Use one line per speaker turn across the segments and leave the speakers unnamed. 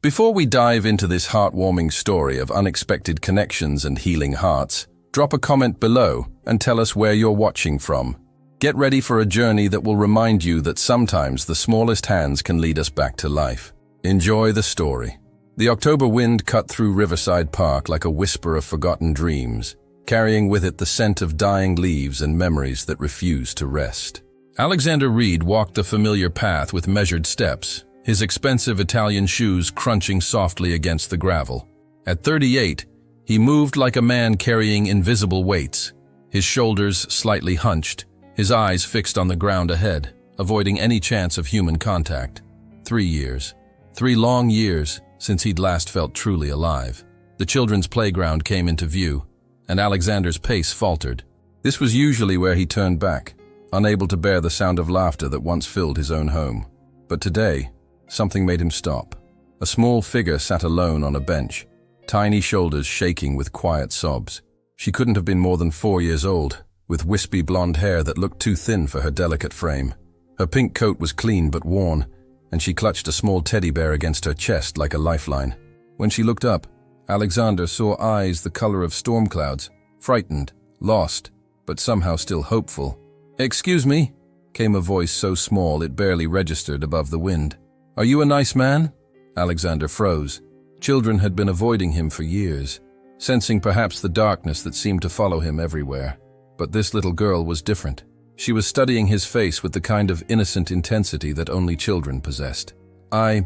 Before we dive into this heartwarming story of unexpected connections and healing hearts, drop a comment below and tell us where you're watching from. Get ready for a journey that will remind you that sometimes the smallest hands can lead us back to life. Enjoy the story. The October wind cut through Riverside Park like a whisper of forgotten dreams, carrying with it the scent of dying leaves and memories that refuse to rest. Alexander Reed walked the familiar path with measured steps, his expensive Italian shoes crunching softly against the gravel. At 38, he moved like a man carrying invisible weights, his shoulders slightly hunched, his eyes fixed on the ground ahead, avoiding any chance of human contact. 3 years. 3 long years since he'd last felt truly alive. The children's playground came into view, and Alexander's pace faltered. This was usually where he turned back, unable to bear the sound of laughter that once filled his own home. But today, something made him stop. A small figure sat alone on a bench, tiny shoulders shaking with quiet sobs. She couldn't have been more than 4 years old, with wispy blonde hair that looked too thin for her delicate frame. Her pink coat was clean but worn, and she clutched a small teddy bear against her chest like a lifeline. When she looked up, Alexander saw eyes the color of storm clouds, frightened, lost, but somehow still hopeful. "Excuse me," came a voice so small it barely registered above the wind. "Are you a nice man?" Alexander froze. Children had been avoiding him for years, sensing perhaps the darkness that seemed to follow him everywhere. But this little girl was different. She was studying his face with the kind of innocent intensity that only children possessed. I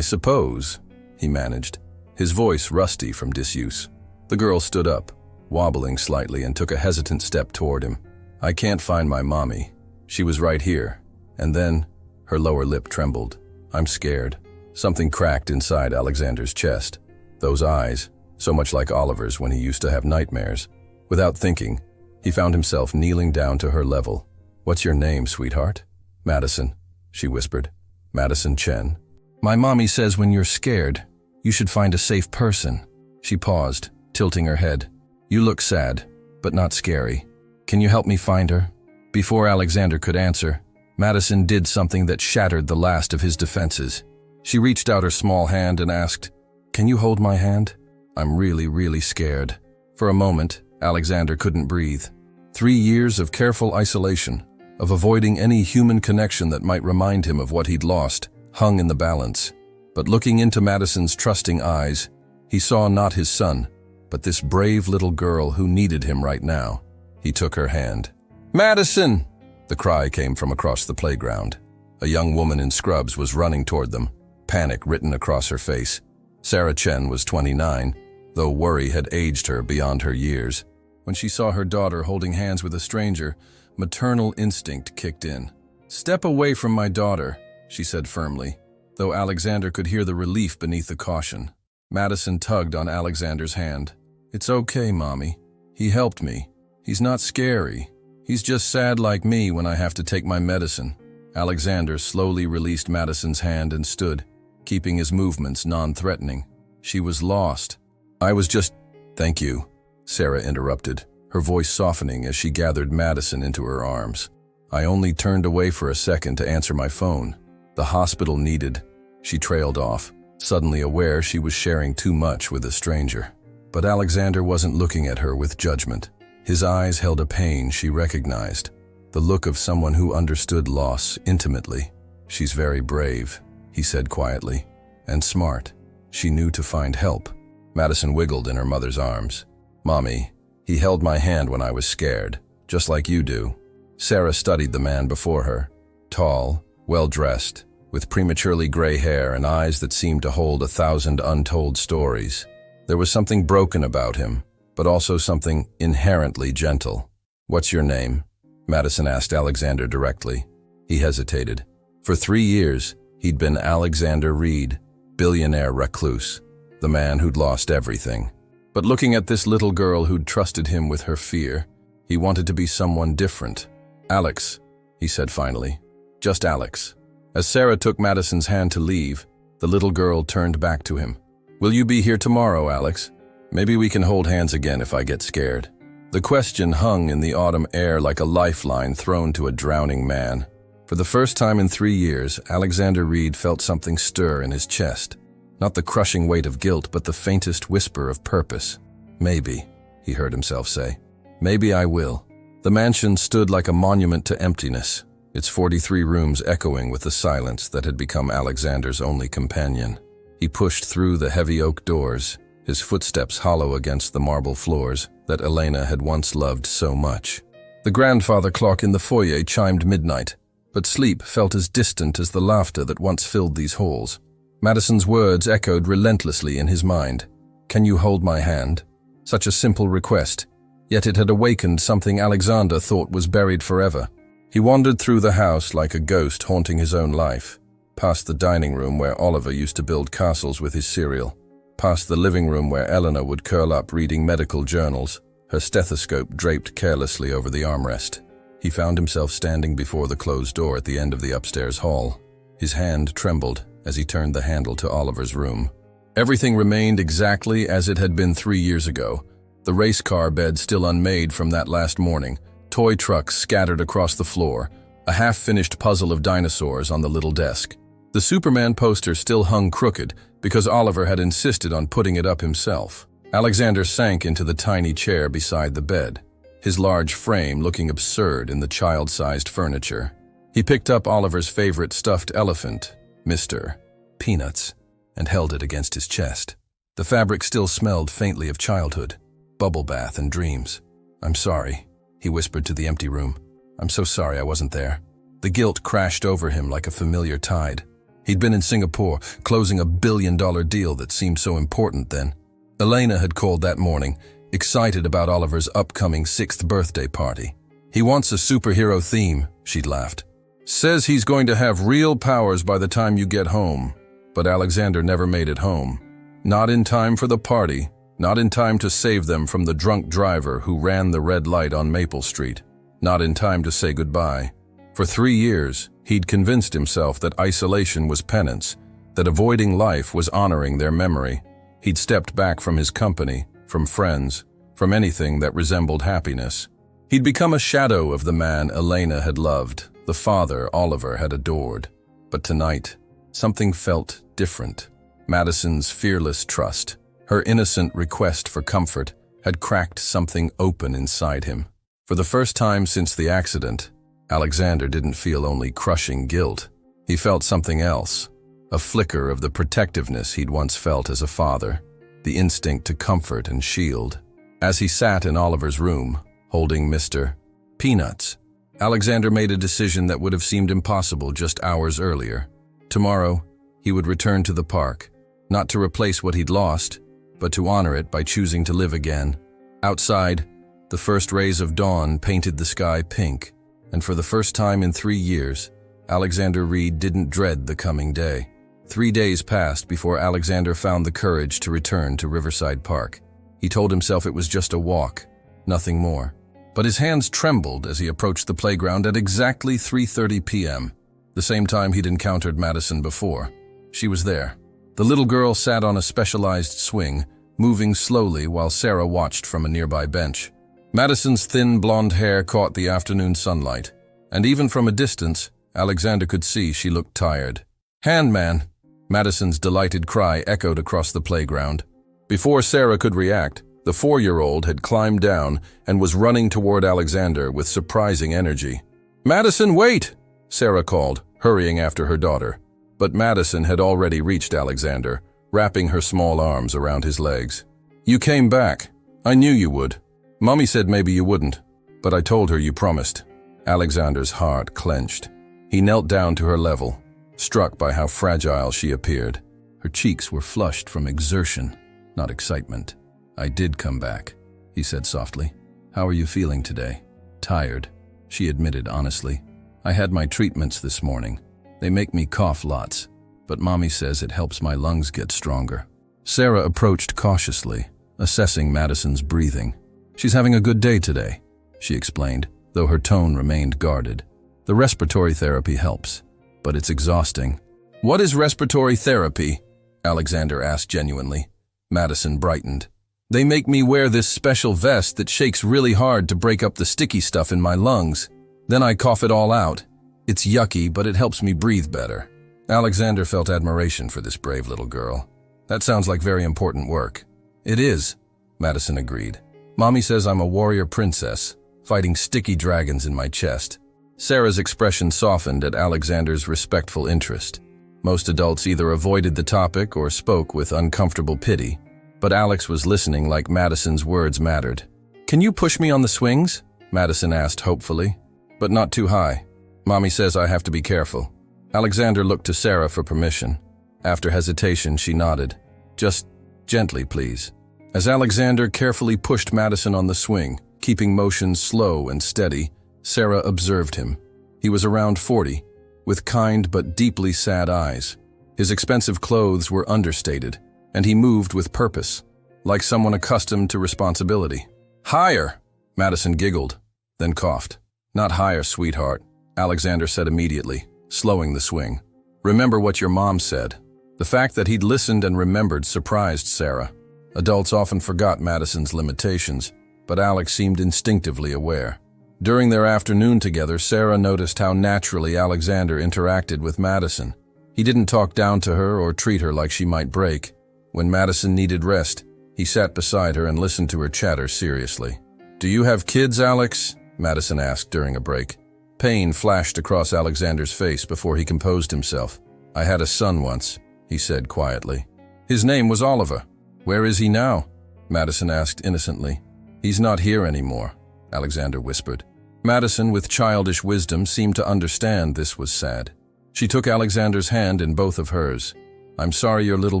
suppose," he managed, his voice rusty from disuse. The girl stood up, wobbling slightly, and took a hesitant step toward him. "I can't find my mommy. She was right here." And then, her lower lip trembled. "I'm scared." Something cracked inside Alexander's chest. Those eyes, so much like Oliver's when he used to have nightmares. Without thinking, he found himself kneeling down to her level. "What's your name, sweetheart?" "Madison," she whispered. "Madison Chen." "My mommy says when you're scared, you should find a safe person." She paused, tilting her head. "You look sad, but not scary. Can you help me find her?" Before Alexander could answer, Madison did something that shattered the last of his defenses. She reached out her small hand and asked, "Can you hold my hand? I'm really, really scared." For a moment, Alexander couldn't breathe. 3 years of careful isolation, of avoiding any human connection that might remind him of what he'd lost, hung in the balance. But looking into Madison's trusting eyes, he saw not his son, but this brave little girl who needed him right now. He took her hand. "Madison!" The cry came from across the playground. A young woman in scrubs was running toward them, panic written across her face. Sarah Chen was 29, though worry had aged her beyond her years. When she saw her daughter holding hands with a stranger, maternal instinct kicked in. "Step away from my daughter," she said firmly, though Alexander could hear the relief beneath the caution. Madison tugged on Alexander's hand. "It's okay, Mommy. He helped me. He's not scary. He's just sad like me when I have to take my medicine." Alexander slowly released Madison's hand and stood, keeping his movements non-threatening. She was lost. "Thank you," Sarah interrupted, her voice softening as she gathered Madison into her arms. "I only turned away for a second to answer my phone. The hospital needed." She trailed off, suddenly aware she was sharing too much with a stranger. But Alexander wasn't looking at her with judgment. His eyes held a pain she recognized, the look of someone who understood loss intimately. "She's very brave," he said quietly, "and smart. She knew to find help." Madison wiggled in her mother's arms. "Mommy, he held my hand when I was scared, just like you do." Sarah studied the man before her, tall, well-dressed, with prematurely gray hair and eyes that seemed to hold 1,000 untold stories. There was something broken about him, but also something inherently gentle. "What's your name?" Madison asked Alexander directly. He hesitated. For 3 years, he'd been Alexander Reed, billionaire recluse, the man who'd lost everything. But looking at this little girl who'd trusted him with her fear, he wanted to be someone different. "Alex," he said finally. "Just Alex." As Sarah took Madison's hand to leave, the little girl turned back to him. "Will you be here tomorrow, Alex? Maybe we can hold hands again if I get scared." The question hung in the autumn air like a lifeline thrown to a drowning man. For the first time in 3 years, Alexander Reed felt something stir in his chest. Not the crushing weight of guilt, but the faintest whisper of purpose. Maybe, he heard himself say. Maybe I will. The mansion stood like a monument to emptiness, its 43 rooms echoing with the silence that had become Alexander's only companion. He pushed through the heavy oak doors, his footsteps hollow against the marble floors that Elena had once loved so much. The grandfather clock in the foyer chimed midnight, but sleep felt as distant as the laughter that once filled these halls. Madison's words echoed relentlessly in his mind. "Can you hold my hand?" Such a simple request, yet it had awakened something Alexander thought was buried forever. He wandered through the house like a ghost haunting his own life, past the dining room where Oliver used to build castles with his cereal, past the living room where Eleanor would curl up reading medical journals, her stethoscope draped carelessly over the armrest. He found himself standing before the closed door at the end of the upstairs hall. His hand trembled as he turned the handle to Oliver's room. Everything remained exactly as it had been 3 years ago. The race car bed still unmade from that last morning, toy trucks scattered across the floor, a half-finished puzzle of dinosaurs on the little desk. The Superman poster still hung crooked because Oliver had insisted on putting it up himself. Alexander sank into the tiny chair beside the bed, his large frame looking absurd in the child-sized furniture. He picked up Oliver's favorite stuffed elephant, Mr. Peanuts, and held it against his chest. The fabric still smelled faintly of childhood, bubble bath and dreams. "I'm sorry," he whispered to the empty room. "I'm so sorry I wasn't there." The guilt crashed over him like a familiar tide. He'd been in Singapore, closing a billion-dollar deal that seemed so important then. Elena had called that morning, excited about Oliver's upcoming 6th birthday party. "He wants a superhero theme," she'd laughed. "Says he's going to have real powers by the time you get home." But Alexander never made it home. Not in time for the party, not in time to save them from the drunk driver who ran the red light on Maple Street, not in time to say goodbye. For 3 years, he'd convinced himself that isolation was penance, that avoiding life was honoring their memory. He'd stepped back from his company, from friends, from anything that resembled happiness. He'd become a shadow of the man Elena had loved, the father Oliver had adored. But tonight, something felt different. Madison's fearless trust, her innocent request for comfort, had cracked something open inside him. For the first time since the accident, Alexander didn't feel only crushing guilt. He felt something else, a flicker of the protectiveness he'd once felt as a father, the instinct to comfort and shield. As he sat in Oliver's room, holding Mr. Peanuts, Alexander made a decision that would have seemed impossible just hours earlier. Tomorrow, he would return to the park, not to replace what he'd lost, but to honor it by choosing to live again. Outside, the first rays of dawn painted the sky pink, and for the first time in 3 years, Alexander Reed didn't dread the coming day. 3 days passed before Alexander found the courage to return to Riverside Park. He told himself it was just a walk, nothing more. But his hands trembled as he approached the playground at exactly 3:30 p.m., the same time he'd encountered Madison before. She was there. The little girl sat on a specialized swing, moving slowly while Sarah watched from a nearby bench. Madison's thin blonde hair caught the afternoon sunlight, and even from a distance, Alexander could see she looked tired. "Handman!" Madison's delighted cry echoed across the playground. Before Sarah could react, the 4-year-old had climbed down and was running toward Alexander with surprising energy. "Madison, wait!" Sarah called, hurrying after her daughter. But Madison had already reached Alexander, wrapping her small arms around his legs. "You came back. I knew you would. Mommy said maybe you wouldn't, but I told her you promised." Alexander's heart clenched. He knelt down to her level, struck by how fragile she appeared. Her cheeks were flushed from exertion, not excitement. "I did come back," he said softly. "How are you feeling today?" "Tired," she admitted honestly. "I had my treatments this morning. They make me cough lots, but Mommy says it helps my lungs get stronger." Sarah approached cautiously, assessing Madison's breathing. "She's having a good day today," she explained, though her tone remained guarded. "The respiratory therapy helps, but it's exhausting." "What is respiratory therapy?" Alexander asked genuinely. Madison brightened. "They make me wear this special vest that shakes really hard to break up the sticky stuff in my lungs. Then I cough it all out. It's yucky, but it helps me breathe better." Alexander felt admiration for this brave little girl. That sounds like very important work. It is, Madison agreed. Mommy says I'm a warrior princess, fighting sticky dragons in my chest. Sarah's expression softened at Alexander's respectful interest. Most adults either avoided the topic or spoke with uncomfortable pity, but Alex was listening like Madison's words mattered. Can you push me on the swings? Madison asked hopefully. But not too high. Mommy says I have to be careful. Alexander looked to Sarah for permission. After hesitation, she nodded. Just gently, please. As Alexander carefully pushed Madison on the swing, keeping motion slow and steady, Sarah observed him. He was around 40, with kind but deeply sad eyes. His expensive clothes were understated, and he moved with purpose, like someone accustomed to responsibility. Higher! Madison giggled, then coughed. Not higher, sweetheart, Alexander said immediately, slowing the swing. Remember what your mom said. The fact that he'd listened and remembered surprised Sarah. Adults often forgot Madison's limitations, but Alex seemed instinctively aware. During their afternoon together, Sarah noticed how naturally Alexander interacted with Madison. He didn't talk down to her or treat her like she might break. When Madison needed rest, he sat beside her and listened to her chatter seriously. Do you have kids, Alex? Madison asked during a break. Pain flashed across Alexander's face before he composed himself. I had a son once, he said quietly. His name was Oliver. Where is he now? Madison asked innocently. He's not here anymore, Alexander whispered. Madison, with childish wisdom, seemed to understand this was sad. She took Alexander's hand in both of hers. I'm sorry your little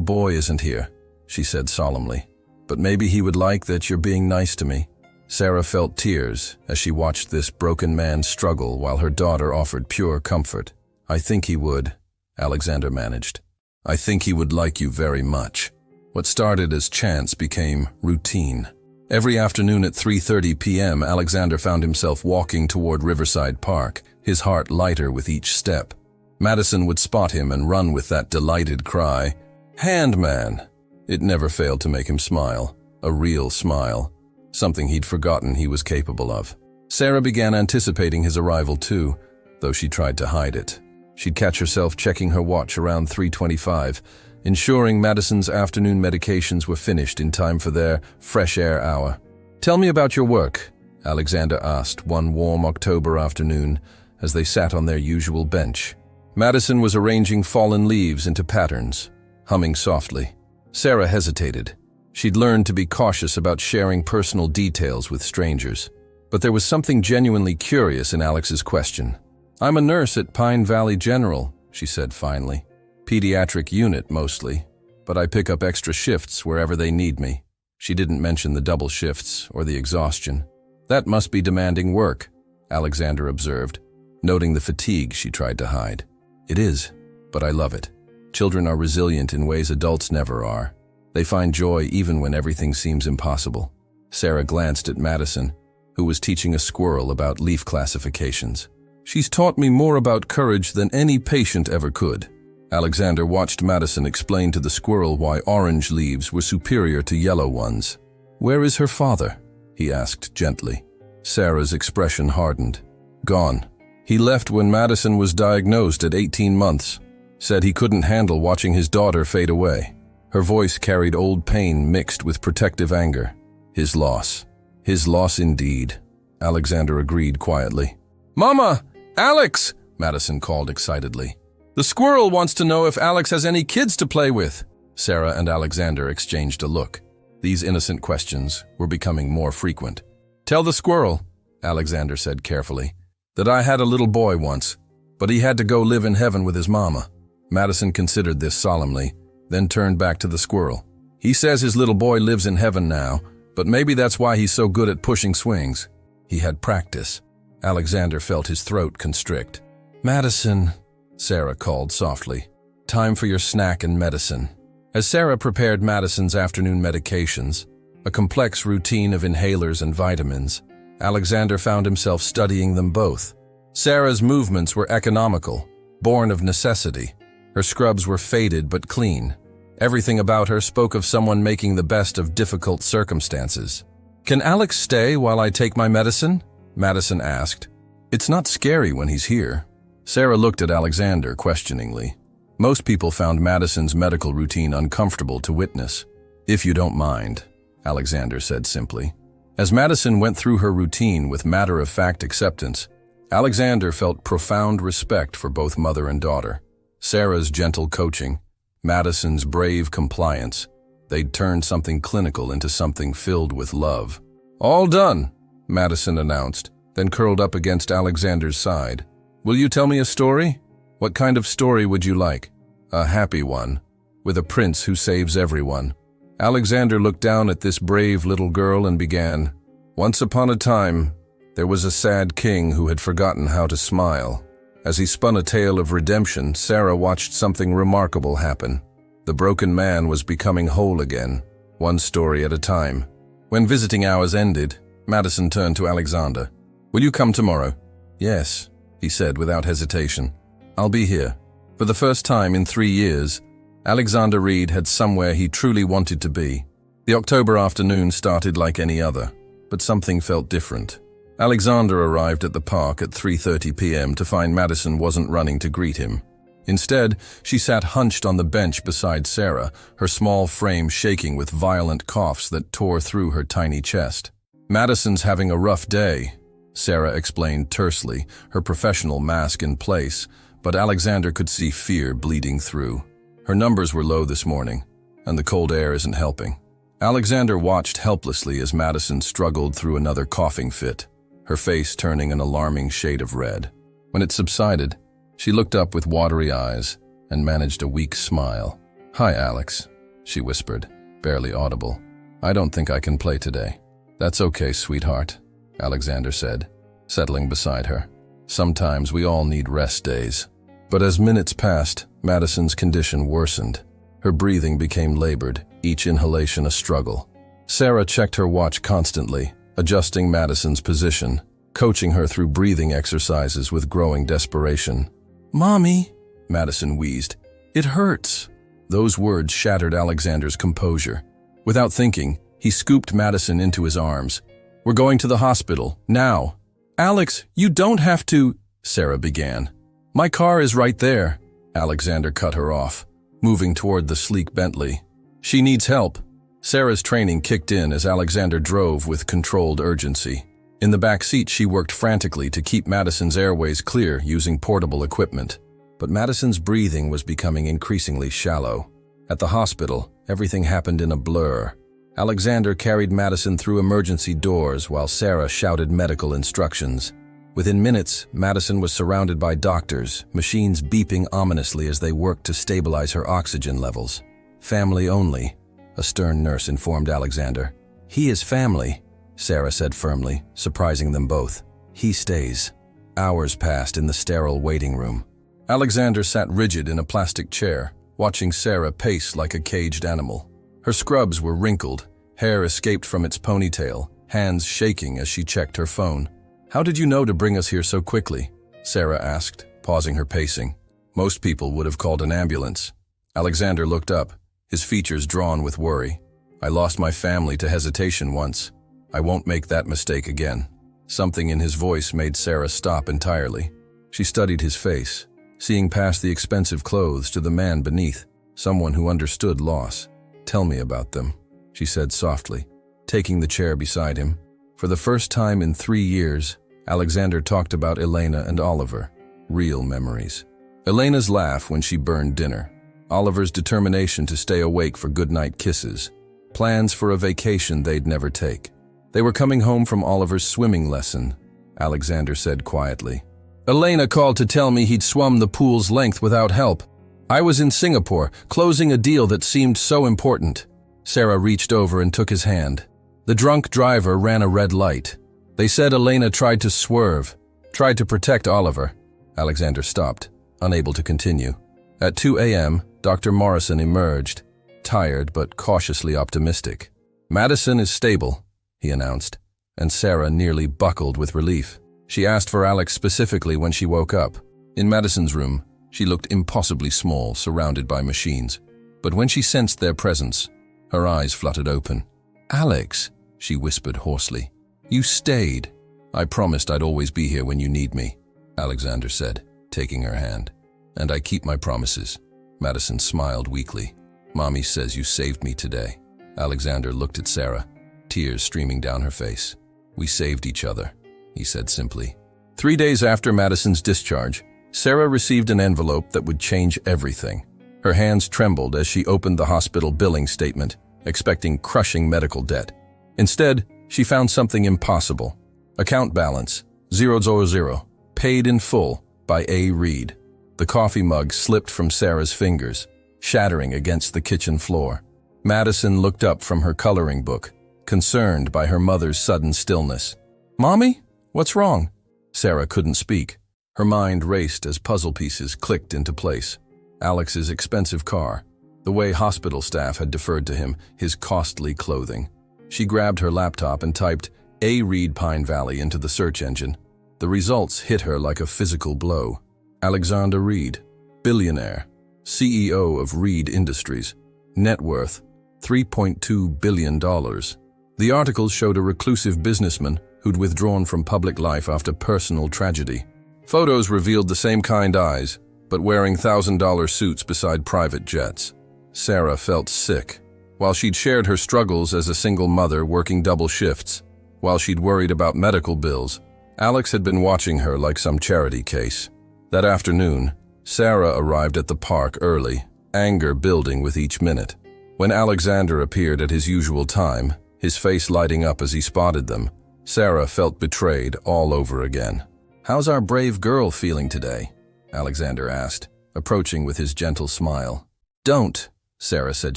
boy isn't here, she said solemnly. But maybe he would like that you're being nice to me. Sarah felt tears as she watched this broken man struggle while her daughter offered pure comfort. I think he would, Alexander managed. I think he would like you very much. What started as chance became routine. Every afternoon at 3:30 p.m., Alexander found himself walking toward Riverside Park, his heart lighter with each step. Madison would spot him and run with that delighted cry, "Handman!" It never failed to make him smile, a real smile, something he'd forgotten he was capable of. Sarah began anticipating his arrival too, though she tried to hide it. She'd catch herself checking her watch around 3:25, ensuring Madison's afternoon medications were finished in time for their fresh air hour. Tell me about your work, Alexander asked one warm October afternoon as they sat on their usual bench. Madison was arranging fallen leaves into patterns, humming softly. Sarah hesitated. She'd learned to be cautious about sharing personal details with strangers. But there was something genuinely curious in Alex's question. I'm a nurse at Pine Valley General, she said finally. Pediatric unit mostly, but I pick up extra shifts wherever they need me. She didn't mention the double shifts or the exhaustion. That must be demanding work, Alexander observed, noting the fatigue she tried to hide. It is, but I love it. Children are resilient in ways adults never are. They find joy even when everything seems impossible. Sarah glanced at Madison, who was teaching a squirrel about leaf classifications. She's taught me more about courage than any patient ever could. Alexander watched Madison explain to the squirrel why orange leaves were superior to yellow ones. Where is her father? He asked gently. Sarah's expression hardened. Gone. He left when Madison was diagnosed at 18 months. Said he couldn't handle watching his daughter fade away. Her voice carried old pain mixed with protective anger. His loss. His loss indeed, Alexander agreed quietly. Mama! Alex! Madison called excitedly. The squirrel wants to know if Alex has any kids to play with. Sarah and Alexander exchanged a look. These innocent questions were becoming more frequent. Tell the squirrel, Alexander said carefully, that I had a little boy once, but he had to go live in heaven with his mama. Madison considered this solemnly, then turned back to the squirrel. He says his little boy lives in heaven now, but maybe that's why he's so good at pushing swings. He had practice. Alexander felt his throat constrict. Madison, Sarah called softly. Time for your snack and medicine. As Sarah prepared Madison's afternoon medications, a complex routine of inhalers and vitamins, Alexander found himself studying them both. Sarah's movements were economical, born of necessity. Her scrubs were faded but clean. Everything about her spoke of someone making the best of difficult circumstances. Can Alex stay while I take my medicine? Madison asked. It's not scary when he's here. Sarah looked at Alexander questioningly. Most people found Madison's medical routine uncomfortable to witness. "If you don't mind," Alexander said simply. As Madison went through her routine with matter-of-fact acceptance, Alexander felt profound respect for both mother and daughter. Sarah's gentle coaching, Madison's brave compliance, they'd turned something clinical into something filled with love. "All done," Madison announced, then curled up against Alexander's side. "Will you tell me a story? What kind of story would you like?" "A happy one, with a prince who saves everyone." Alexander looked down at this brave little girl and began. "Once upon a time, there was a sad king who had forgotten how to smile. As he spun a tale of redemption, Sarah watched something remarkable happen. The broken man was becoming whole again, one story at a time. When visiting hours ended, Madison turned to Alexander. "Will you come tomorrow?" "Yes," he said without hesitation. "I'll be here." For the first time in 3 years, Alexander Reed had somewhere he truly wanted to be. The October afternoon started like any other, but something felt different. Alexander arrived at the park at 3:30 p.m. to find Madison wasn't running to greet him. Instead, she sat hunched on the bench beside Sarah, her small frame shaking with violent coughs that tore through her tiny chest. "Madison's having a rough day," Sarah explained tersely, her professional mask in place, but Alexander could see fear bleeding through. Her numbers were low this morning, and the cold air isn't helping. Alexander watched helplessly as Madison struggled through another coughing fit, her face turning an alarming shade of red. When it subsided, she looked up with watery eyes and managed a weak smile. "Hi, Alex," she whispered, barely audible. "I don't think I can play today." "That's okay, sweetheart," Alexander said, settling beside her. "Sometimes we all need rest days." But as minutes passed, Madison's condition worsened. Her breathing became labored, each inhalation a struggle. Sarah checked her watch constantly, adjusting Madison's position, coaching her through breathing exercises with growing desperation. "Mommy," Madison wheezed, "it hurts." Those words shattered Alexander's composure. Without thinking, he scooped Madison into his arms. "We're going to the hospital, now." "Alex, you don't have to," Sarah began. "My car is right there," Alexander cut her off, moving toward the sleek Bentley. "She needs help." Sarah's training kicked in as Alexander drove with controlled urgency. In the back seat, she worked frantically to keep Madison's airways clear using portable equipment. But Madison's breathing was becoming increasingly shallow. At the hospital, everything happened in a blur. Alexander carried Madison through emergency doors while Sarah shouted medical instructions. Within minutes, Madison was surrounded by doctors, machines beeping ominously as they worked to stabilize her oxygen levels. "Family only," a stern nurse informed Alexander. "He is family," Sarah said firmly, surprising them both. "He stays." Hours passed in the sterile waiting room. Alexander sat rigid in a plastic chair, watching Sarah pace like a caged animal. Her scrubs were wrinkled, hair escaped from its ponytail, hands shaking as she checked her phone. "How did you know to bring us here so quickly?" Sarah asked, pausing her pacing. "Most people would have called an ambulance." Alexander looked up, his features drawn with worry. "I lost my family to hesitation once. I won't make that mistake again." Something in his voice made Sarah stop entirely. She studied his face, seeing past the expensive clothes to the man beneath, someone who understood loss. "Tell me about them," she said softly, taking the chair beside him. For the first time in 3 years, Alexander talked about Elena and Oliver. Real memories. Elena's laugh when she burned dinner. Oliver's determination to stay awake for goodnight kisses. Plans for a vacation they'd never take. They were coming home from Oliver's swimming lesson, Alexander said quietly. "Elena called to tell me he'd swum the pool's length without help. I was in Singapore, closing a deal that seemed so important." Sarah reached over and took his hand. "The drunk driver ran a red light. They said Elena tried to swerve, tried to protect Oliver." Alexander stopped, unable to continue. At 2 a.m., Dr. Morrison emerged, tired but cautiously optimistic. "Madison is stable," he announced, and Sarah nearly buckled with relief. She asked for Alex specifically when she woke up. In Madison's room, she looked impossibly small, surrounded by machines. But when she sensed their presence, her eyes fluttered open. "Alex," she whispered hoarsely, "you stayed." "I promised I'd always be here when you need me," Alexander said, taking her hand. "And I keep my promises." Madison smiled weakly. Mommy says you saved me today. Alexander looked at Sarah, tears streaming down her face. We saved each other, he said simply. 3 days after Madison's discharge, Sarah received an envelope that would change everything. Her hands trembled as she opened the hospital billing statement, expecting crushing medical debt. Instead, she found something impossible. Account balance, 000, paid in full by A. Reed. The coffee mug slipped from Sarah's fingers, shattering against the kitchen floor. Madison looked up from her coloring book, concerned by her mother's sudden stillness. Mommy, what's wrong? Sarah couldn't speak. Her mind raced as puzzle pieces clicked into place. Alex's expensive car, the way hospital staff had deferred to him, his costly clothing. She grabbed her laptop and typed A. Reed Pine Valley into the search engine. The results hit her like a physical blow. Alexander Reed, billionaire, CEO of Reed Industries, net worth $3.2 billion. The articles showed a reclusive businessman who'd withdrawn from public life after personal tragedy. Photos revealed the same kind eyes, but wearing $1,000 suits beside private jets. Sarah felt sick. While she'd shared her struggles as a single mother working double shifts, while she'd worried about medical bills, Alex had been watching her like some charity case. That afternoon, Sarah arrived at the park early, anger building with each minute. When Alexander appeared at his usual time, his face lighting up as he spotted them, Sarah felt betrayed all over again. How's our brave girl feeling today? Alexander asked, approaching with his gentle smile. Don't, Sarah said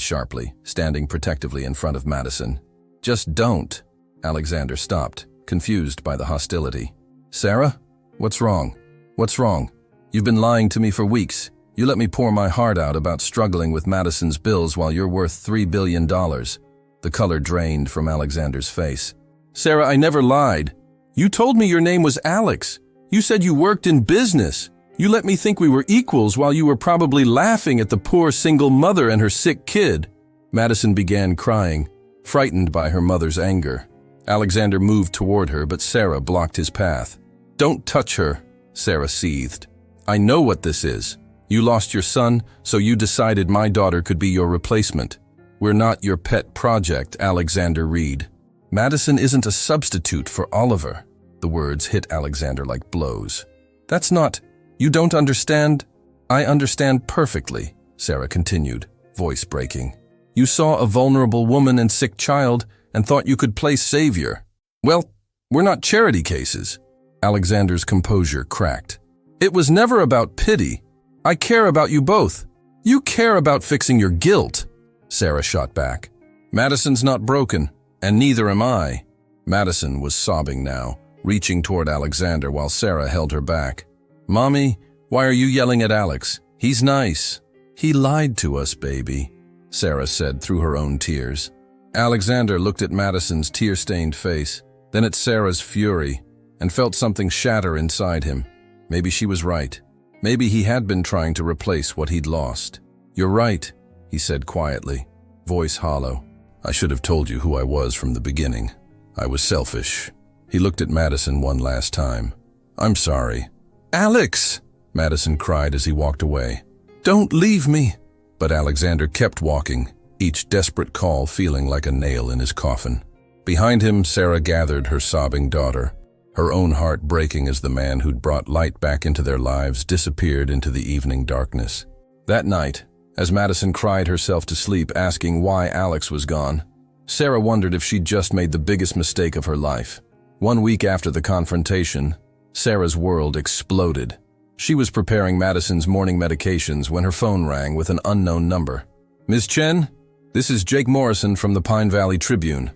sharply, standing protectively in front of Madison. Just don't. Alexander stopped, confused by the hostility. Sarah? What's wrong? What's wrong? You've been lying to me for weeks. You let me pour my heart out about struggling with Madison's bills while you're worth $3 billion. The color drained from Alexander's face. Sarah, I never lied. You told me your name was Alex. You said you worked in business. You let me think we were equals while you were probably laughing at the poor single mother and her sick kid. Madison began crying, frightened by her mother's anger. Alexander moved toward her, but Sarah blocked his path. Don't touch her, Sarah seethed. I know what this is. You lost your son, so you decided my daughter could be your replacement. We're not your pet project, Alexander Reed. Madison isn't a substitute for Oliver. The words hit Alexander like blows. That's not... You don't understand? I understand perfectly, Sarah continued, voice breaking. You saw a vulnerable woman and sick child and thought you could play savior. Well, we're not charity cases. Alexander's composure cracked. It was never about pity. I care about you both. You care about fixing your guilt, Sarah shot back. Madison's not broken, and neither am I. Madison was sobbing now, reaching toward Alexander while Sarah held her back. Mommy, why are you yelling at Alex? He's nice. He lied to us, baby, Sarah said through her own tears. Alexander looked at Madison's tear-stained face, then at Sarah's fury, and felt something shatter inside him. Maybe she was right. Maybe he had been trying to replace what he'd lost. You're right, he said quietly, voice hollow. I should have told you who I was from the beginning. I was selfish. He looked at Madison one last time. I'm sorry. Alex! Madison cried as he walked away. Don't leave me! But Alexander kept walking, each desperate call feeling like a nail in his coffin. Behind him, Sarah gathered her sobbing daughter, her own heart breaking as the man who'd brought light back into their lives disappeared into the evening darkness. That night, as Madison cried herself to sleep asking why Alex was gone, Sarah wondered if she'd just made the biggest mistake of her life. 1 week after the confrontation, Sarah's world exploded. She was preparing Madison's morning medications when her phone rang with an unknown number. Ms. Chen, this is Jake Morrison from the Pine Valley Tribune.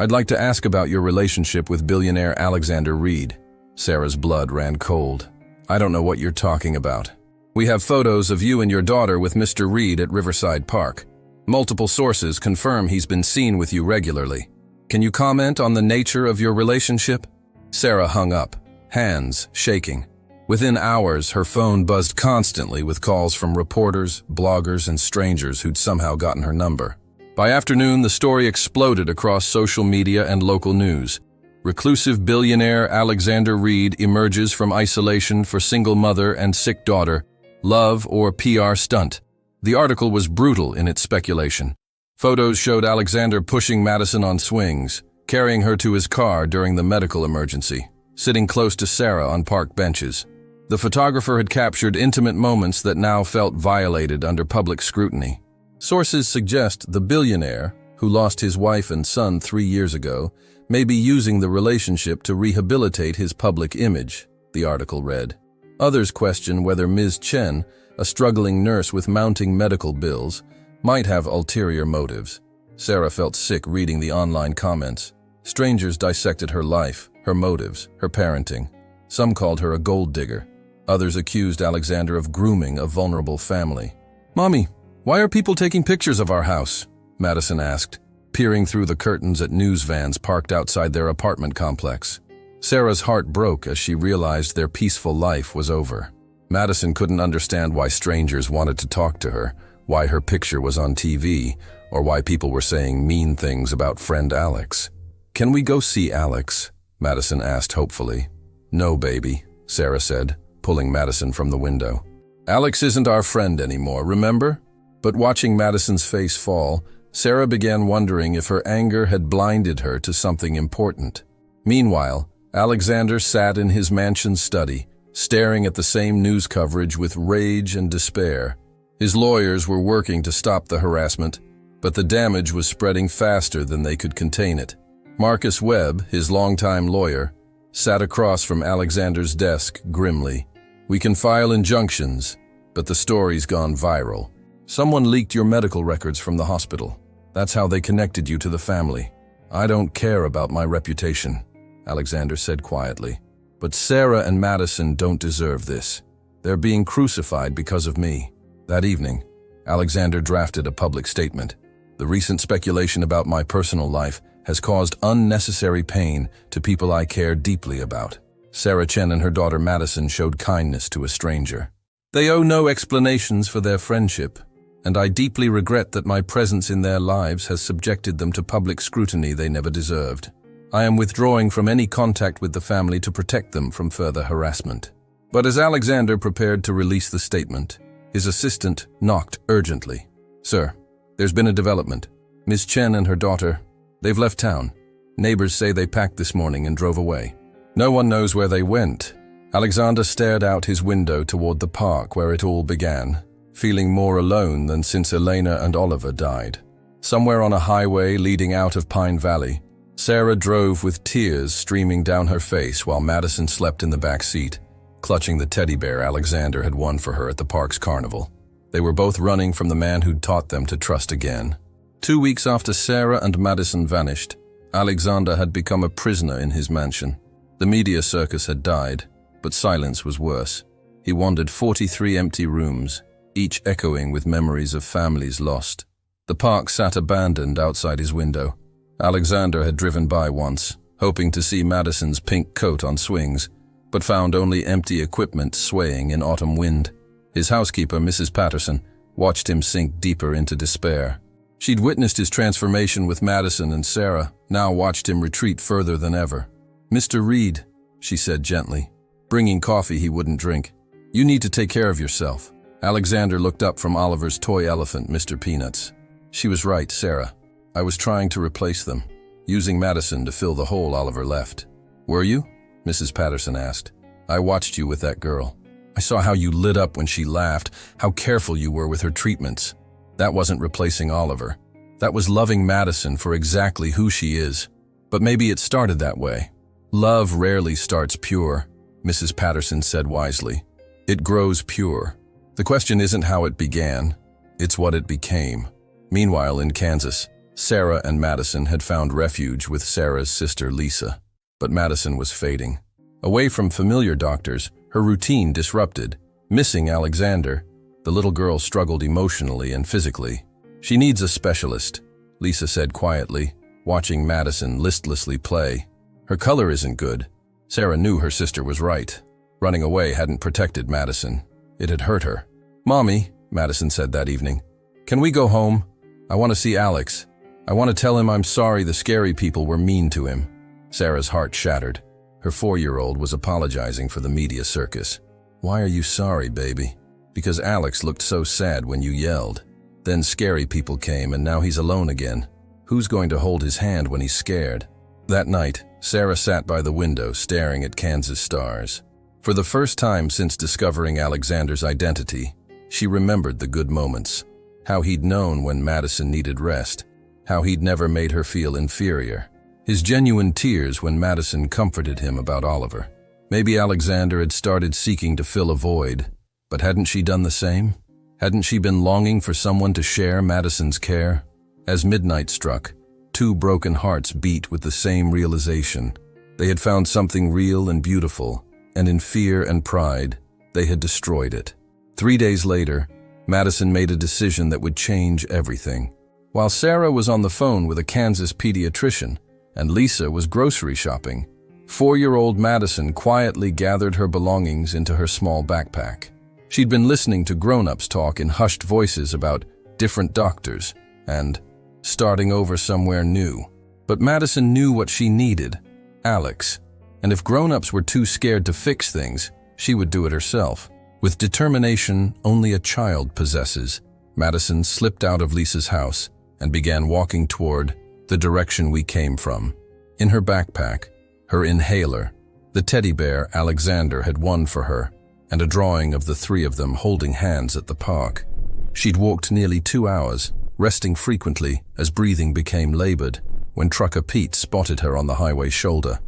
I'd like to ask about your relationship with billionaire Alexander Reed. Sarah's blood ran cold. I don't know what you're talking about. We have photos of you and your daughter with Mr. Reed at Riverside Park. Multiple sources confirm he's been seen with you regularly. Can you comment on the nature of your relationship? Sarah hung up, hands shaking. Within hours, her phone buzzed constantly with calls from reporters, bloggers, and strangers who'd somehow gotten her number. By afternoon, the story exploded across social media and local news. Reclusive billionaire Alexander Reed emerges from isolation for single mother and sick daughter. Love or PR stunt? The article was brutal in its speculation. Photos showed Alexander pushing Madison on swings, carrying her to his car during the medical emergency, sitting close to Sarah on park benches. The photographer had captured intimate moments that now felt violated under public scrutiny. Sources suggest the billionaire, who lost his wife and son 3 years ago, may be using the relationship to rehabilitate his public image, the article read. Others question whether Ms. Chen, a struggling nurse with mounting medical bills, might have ulterior motives. Sarah felt sick reading the online comments. Strangers dissected her life, her motives, her parenting. Some called her a gold digger. Others accused Alexander of grooming a vulnerable family. "Mommy, why are people taking pictures of our house?" Madison asked, peering through the curtains at news vans parked outside their apartment complex. Sarah's heart broke as she realized their peaceful life was over. Madison couldn't understand why strangers wanted to talk to her, why her picture was on TV, or why people were saying mean things about friend Alex. "Can we go see Alex?" Madison asked hopefully. "No, baby," Sarah said, pulling Madison from the window. "Alex isn't our friend anymore, remember?" But watching Madison's face fall, Sarah began wondering if her anger had blinded her to something important. Meanwhile, Alexander sat in his mansion's study, staring at the same news coverage with rage and despair. His lawyers were working to stop the harassment, but the damage was spreading faster than they could contain it. Marcus Webb, his longtime lawyer, sat across from Alexander's desk grimly. "We can file injunctions, but the story's gone viral. Someone leaked your medical records from the hospital. That's how they connected you to the family. I don't care about my reputation," Alexander said quietly. "But Sarah and Madison don't deserve this. They're being crucified because of me." That evening, Alexander drafted a public statement. "The recent speculation about my personal life has caused unnecessary pain to people I care deeply about." Sarah Chen and her daughter Madison showed kindness to a stranger. "They owe no explanations for their friendship, and I deeply regret that my presence in their lives has subjected them to public scrutiny they never deserved. I am withdrawing from any contact with the family to protect them from further harassment." But as Alexander prepared to release the statement, his assistant knocked urgently. "Sir, there's been a development. Ms. Chen and her daughter, they've left town. Neighbors say they packed this morning and drove away. No one knows where they went." Alexander stared out his window toward the park where it all began, feeling more alone than since Elena and Oliver died. Somewhere on a highway leading out of Pine Valley, Sarah drove with tears streaming down her face while Madison slept in the back seat, clutching the teddy bear Alexander had won for her at the park's carnival. They were both running from the man who'd taught them to trust again. 2 weeks after Sarah and Madison vanished, Alexander had become a prisoner in his mansion. The media circus had died, but silence was worse. He wandered 43 empty rooms, each echoing with memories of families lost. The park sat abandoned outside his window. Alexander had driven by once, hoping to see Madison's pink coat on swings, but found only empty equipment swaying in autumn wind. His housekeeper, Mrs. Patterson, watched him sink deeper into despair. She'd witnessed his transformation with Madison, and Sarah now watched him retreat further than ever. "Mr. Reed," she said gently, bringing coffee he wouldn't drink, "you need to take care of yourself." Alexander looked up from Oliver's toy elephant, Mr. Peanuts. "She was right, Sarah. I was trying to replace them, using Madison to fill the hole Oliver left." "Were you?" Mrs. Patterson asked. "I watched you with that girl. I saw how you lit up when she laughed, how careful you were with her treatments. That wasn't replacing Oliver. That was loving Madison for exactly who she is. But maybe it started that way. Love rarely starts pure," Mrs. Patterson said wisely. "It grows pure. The question isn't how it began, it's what it became." Meanwhile, in Kansas, Sarah and Madison had found refuge with Sarah's sister Lisa. But Madison was fading. Away from familiar doctors, her routine disrupted. Missing Alexander, the little girl struggled emotionally and physically. "She needs a specialist," Lisa said quietly, watching Madison listlessly play. "Her color isn't good." Sarah knew her sister was right. Running away hadn't protected Madison. It had hurt her. "Mommy," Madison said that evening, "can we go home? I want to see Alex. I want to tell him I'm sorry the scary people were mean to him." Sarah's heart shattered. Her 4-year-old was apologizing for the media circus. "Why are you sorry, baby?" Because Alex looked so sad when you yelled. Then scary people came and now he's alone again. Who's going to hold his hand when he's scared? That night, Sarah sat by the window staring at Kansas stars. For the first time since discovering Alexander's identity, she remembered the good moments. How he'd known when Madison needed rest. How he'd never made her feel inferior. His genuine tears when Madison comforted him about Oliver. Maybe Alexander had started seeking to fill a void, but hadn't she done the same? Hadn't she been longing for someone to share Madison's care? As midnight struck, two broken hearts beat with the same realization. They had found something real and beautiful, and in fear and pride, they had destroyed it. 3 days later, Madison made a decision that would change everything. While Sarah was on the phone with a Kansas pediatrician, and Lisa was grocery shopping, 4-year-old Madison quietly gathered her belongings into her small backpack. She'd been listening to grown-ups talk in hushed voices about different doctors and starting over somewhere new. But Madison knew what she needed, Alex. And if grown-ups were too scared to fix things, she would do it herself. With determination only a child possesses, Madison slipped out of Lisa's house and began walking toward the direction we came from. In her backpack, her inhaler, the teddy bear Alexander had won for her, and a drawing of the three of them holding hands at the park. She'd walked nearly 2 hours, resting frequently as breathing became labored, when Trucker Pete spotted her on the highway shoulder.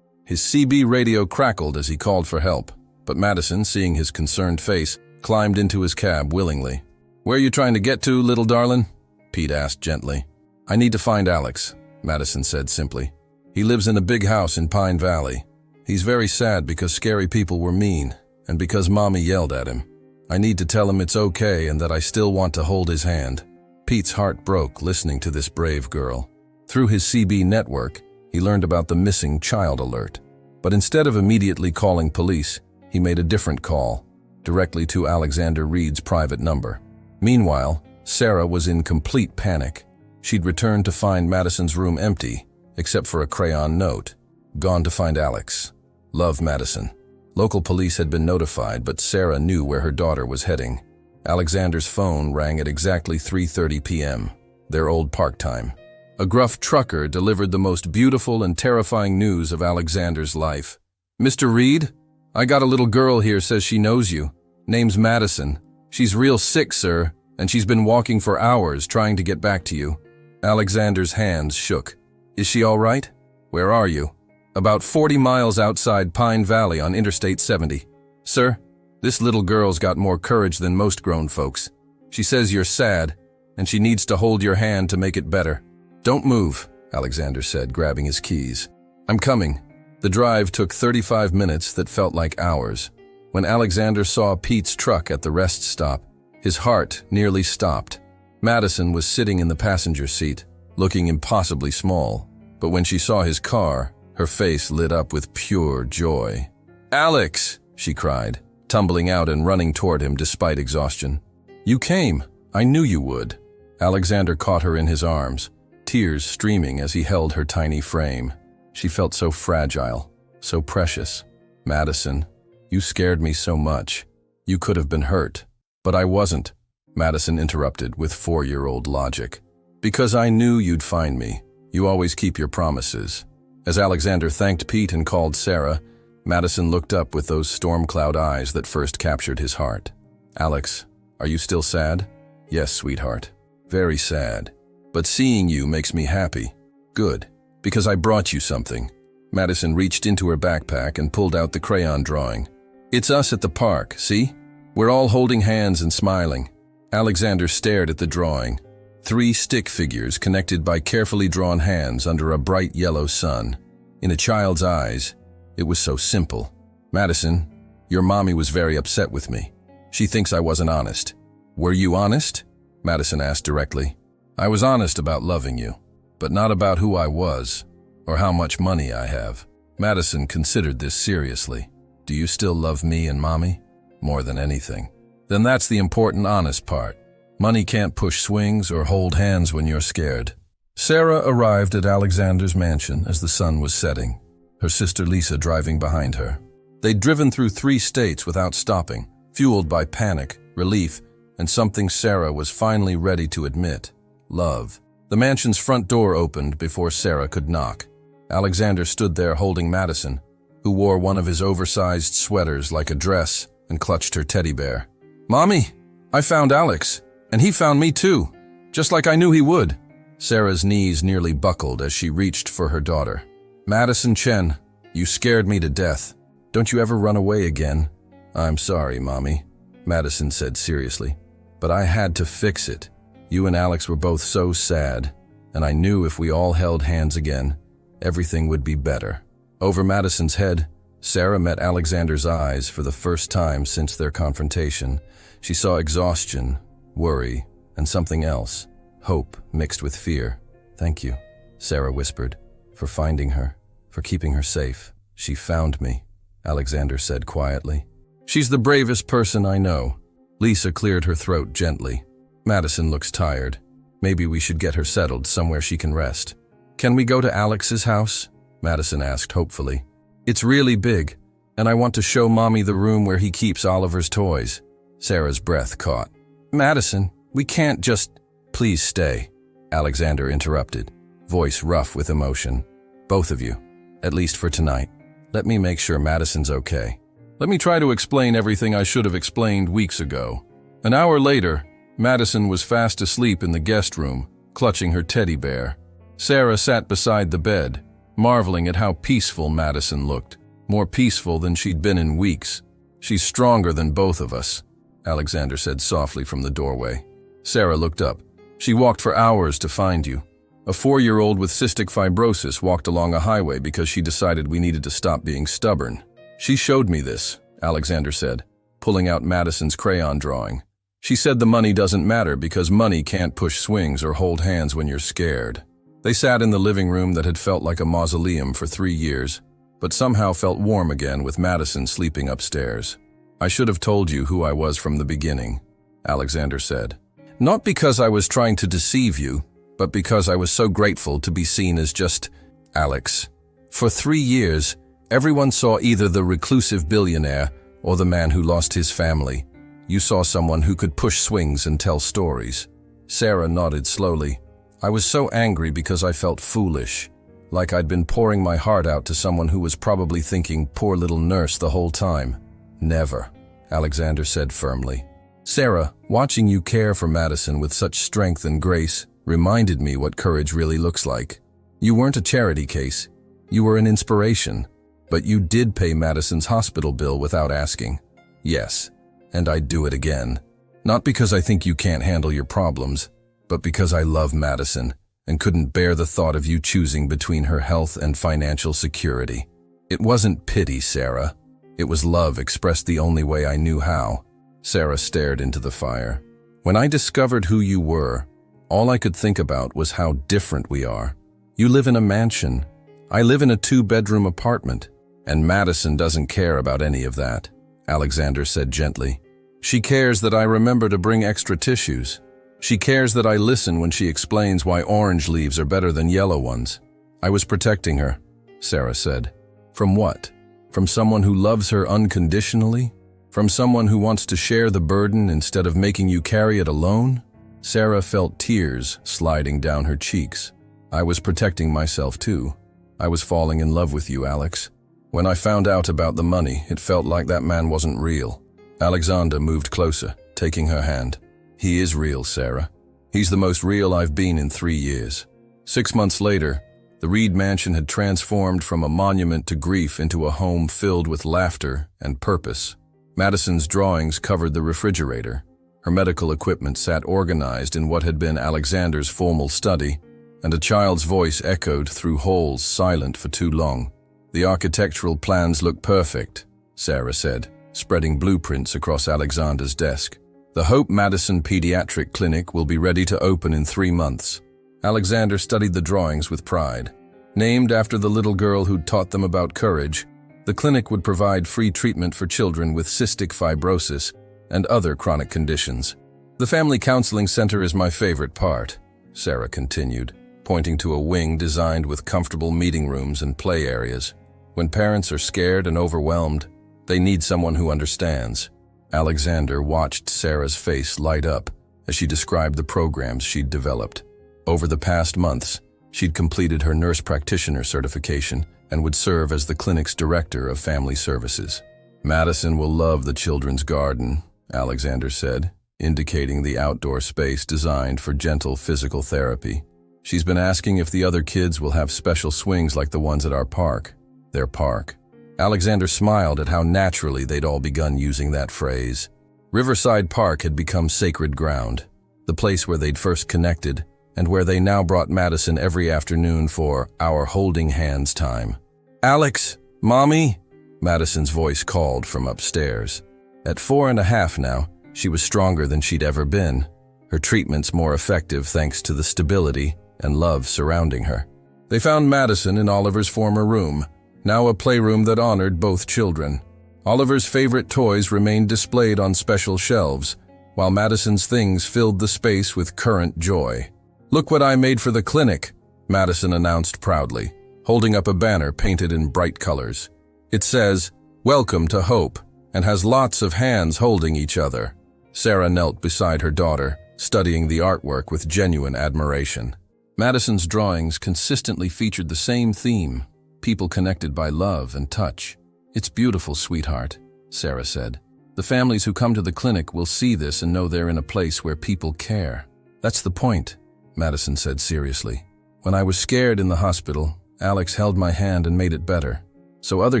His CB radio crackled as he called for help, but Madison, seeing his concerned face, climbed into his cab willingly. "Where are you trying to get to, little darling?" Pete asked gently. "I need to find Alex," Madison said simply. "He lives in a big house in Pine Valley. He's very sad because scary people were mean, and because Mommy yelled at him. I need to tell him it's okay and that I still want to hold his hand." Pete's heart broke listening to this brave girl. Through his CB network, he learned about the missing child alert. But instead of immediately calling police, he made a different call, directly to Alexander Reed's private number. Meanwhile, Sarah was in complete panic. She'd returned to find Madison's room empty, except for a crayon note. "Gone to find Alex. Love, Madison." Local police had been notified, but Sarah knew where her daughter was heading. Alexander's phone rang at exactly 3:30 p.m., their old park time. A gruff trucker delivered the most beautiful and terrifying news of Alexander's life. "Mr. Reed, I got a little girl here says she knows you. Name's Madison. She's real sick, sir, and she's been walking for hours trying to get back to you." Alexander's hands shook. "Is she all right? Where are you?" "About 40 miles outside Pine Valley on Interstate 70. Sir, this little girl's got more courage than most grown folks. She says you're sad, and she needs to hold your hand to make it better." "Don't move," Alexander said, grabbing his keys. "I'm coming." The drive took 35 minutes that felt like hours. When Alexander saw Pete's truck at the rest stop, his heart nearly stopped. Madison was sitting in the passenger seat, looking impossibly small, but when she saw his car, her face lit up with pure joy. "Alex!" she cried, tumbling out and running toward him despite exhaustion. "You came. I knew you would." Alexander caught her in his arms, tears streaming as he held her tiny frame. She felt so fragile, so precious. "Madison, you scared me so much. You could have been hurt." "But I wasn't," Madison interrupted with 4-year-old logic. "Because I knew you'd find me. You always keep your promises." As Alexander thanked Pete and called Sarah, Madison looked up with those storm cloud eyes that first captured his heart. "Alex, are you still sad?" "Yes, sweetheart. Very sad. But seeing you makes me happy." "Good, because I brought you something." Madison reached into her backpack and pulled out the crayon drawing. "It's us at the park, see? We're all holding hands and smiling." Alexander stared at the drawing. 3 stick figures connected by carefully drawn hands under a bright yellow sun. In a child's eyes, it was so simple. "Madison, your mommy was very upset with me. She thinks I wasn't honest." "Were you honest?" Madison asked directly. "I was honest about loving you, but not about who I was or how much money I have." Madison considered this seriously. "Do you still love me and Mommy? More than anything." "Then that's the important, honest part. Money can't push swings or hold hands when you're scared." Sarah arrived at Alexander's mansion as the sun was setting, her sister Lisa driving behind her. They'd driven through 3 states without stopping, fueled by panic, relief, and something Sarah was finally ready to admit: love. The mansion's front door opened before Sarah could knock. Alexander stood there holding Madison, who wore one of his oversized sweaters like a dress and clutched her teddy bear. "Mommy, I found Alex, and he found me too, just like I knew he would." Sarah's knees nearly buckled as she reached for her daughter. "Madison Chen, you scared me to death. Don't you ever run away again?" "I'm sorry, Mommy," Madison said seriously, "but I had to fix it. You and Alex were both so sad, and I knew if we all held hands again, everything would be better." Over Madison's head, Sarah met Alexander's eyes for the first time since their confrontation. She saw exhaustion, worry, and something else, hope mixed with fear. "Thank you," Sarah whispered, "for finding her, for keeping her safe." "She found me," Alexander said quietly. "She's the bravest person I know." Lisa cleared her throat gently. "Madison looks tired. Maybe we should get her settled somewhere she can rest." "Can we go to Alex's house?" Madison asked hopefully. "It's really big, and I want to show Mommy the room where he keeps Oliver's toys." Sarah's breath caught. "Madison, we can't just—" "Please stay," Alexander interrupted, voice rough with emotion. "Both of you, at least for tonight. Let me make sure Madison's okay. Let me try to explain everything I should have explained weeks ago." An hour later, Madison was fast asleep in the guest room, clutching her teddy bear. Sarah sat beside the bed, marveling at how peaceful Madison looked, more peaceful than she'd been in weeks. "She's stronger than both of us," Alexander said softly from the doorway. Sarah looked up. "She walked for hours to find you. A 4-year-old with cystic fibrosis walked along a highway because she decided we needed to stop being stubborn. She showed me this," Alexander said, pulling out Madison's crayon drawing. "She said the money doesn't matter because money can't push swings or hold hands when you're scared." They sat in the living room that had felt like a mausoleum for 3 years, but somehow felt warm again with Madison sleeping upstairs. "I should have told you who I was from the beginning," Alexander said. "Not because I was trying to deceive you, but because I was so grateful to be seen as just Alex. For 3 years, everyone saw either the reclusive billionaire or the man who lost his family. You saw someone who could push swings and tell stories." Sarah nodded slowly. "I was so angry because I felt foolish, like I'd been pouring my heart out to someone who was probably thinking, poor little nurse, the whole time." "Never," Alexander said firmly. "Sarah, watching you care for Madison with such strength and grace reminded me what courage really looks like. You weren't a charity case. You were an inspiration. But you did pay Madison's hospital bill without asking." "Yes, and I'd do it again. Not because I think you can't handle your problems, but because I love Madison and couldn't bear the thought of you choosing between her health and financial security. It wasn't pity, Sarah. It was love expressed the only way I knew how." Sarah stared into the fire. "When I discovered who you were, all I could think about was how different we are. You live in a mansion. I live in a 2-bedroom apartment, and Madison doesn't care about any of that," Alexander said gently. "She cares that I remember to bring extra tissues. She cares that I listen when she explains why orange leaves are better than yellow ones." "I was protecting her," Sarah said. "From what? From someone who loves her unconditionally? From someone who wants to share the burden instead of making you carry it alone?" Sarah felt tears sliding down her cheeks. "I was protecting myself too. I was falling in love with you, Alex. When I found out about the money, it felt like that man wasn't real." Alexander moved closer, taking her hand. "He is real, Sarah. He's the most real I've been in 3 years." 6 months later, the Reed mansion had transformed from a monument to grief into a home filled with laughter and purpose. Madison's drawings covered the refrigerator. Her medical equipment sat organized in what had been Alexander's formal study, and a child's voice echoed through halls silent for too long. "The architectural plans look perfect," Sarah said, spreading blueprints across Alexander's desk. "The Hope Madison Pediatric Clinic will be ready to open in 3 months." Alexander studied the drawings with pride. Named after the little girl who'd taught them about courage, the clinic would provide free treatment for children with cystic fibrosis and other chronic conditions. "The family counseling center is my favorite part," Sarah continued, pointing to a wing designed with comfortable meeting rooms and play areas. "When parents are scared and overwhelmed, they need someone who understands. Alexander watched Sarah's face light up as she described the programs she'd developed. Over the past months, she'd completed her nurse practitioner certification and would serve as the clinic's director of family services. "Madison will love the children's garden," Alexander said, indicating the outdoor space designed for gentle physical therapy. "She's been asking if the other kids will have special swings like the ones at our park." Their park. Alexander smiled at how naturally they'd all begun using that phrase. Riverside Park had become sacred ground, the place where they'd first connected, and where they now brought Madison every afternoon for our holding hands time. "Alex, Mommy?" Madison's voice called from upstairs. At 4.5 now, she was stronger than she'd ever been, her treatments more effective thanks to the stability and love surrounding her. They found Madison in Oliver's former room, now a playroom that honored both children. Oliver's favorite toys remained displayed on special shelves, while Madison's things filled the space with current joy. "Look what I made for the clinic," Madison announced proudly, holding up a banner painted in bright colors. It says, "Welcome to Hope," and has lots of hands holding each other. Sarah knelt beside her daughter, studying the artwork with genuine admiration. Madison's drawings consistently featured the same theme: people connected by love and touch. "It's beautiful, sweetheart," Sarah said. "The families who come to the clinic will see this and know they're in a place where people care." "That's the point," Madison said seriously. "When I was scared in the hospital, Alex held my hand and made it better. So other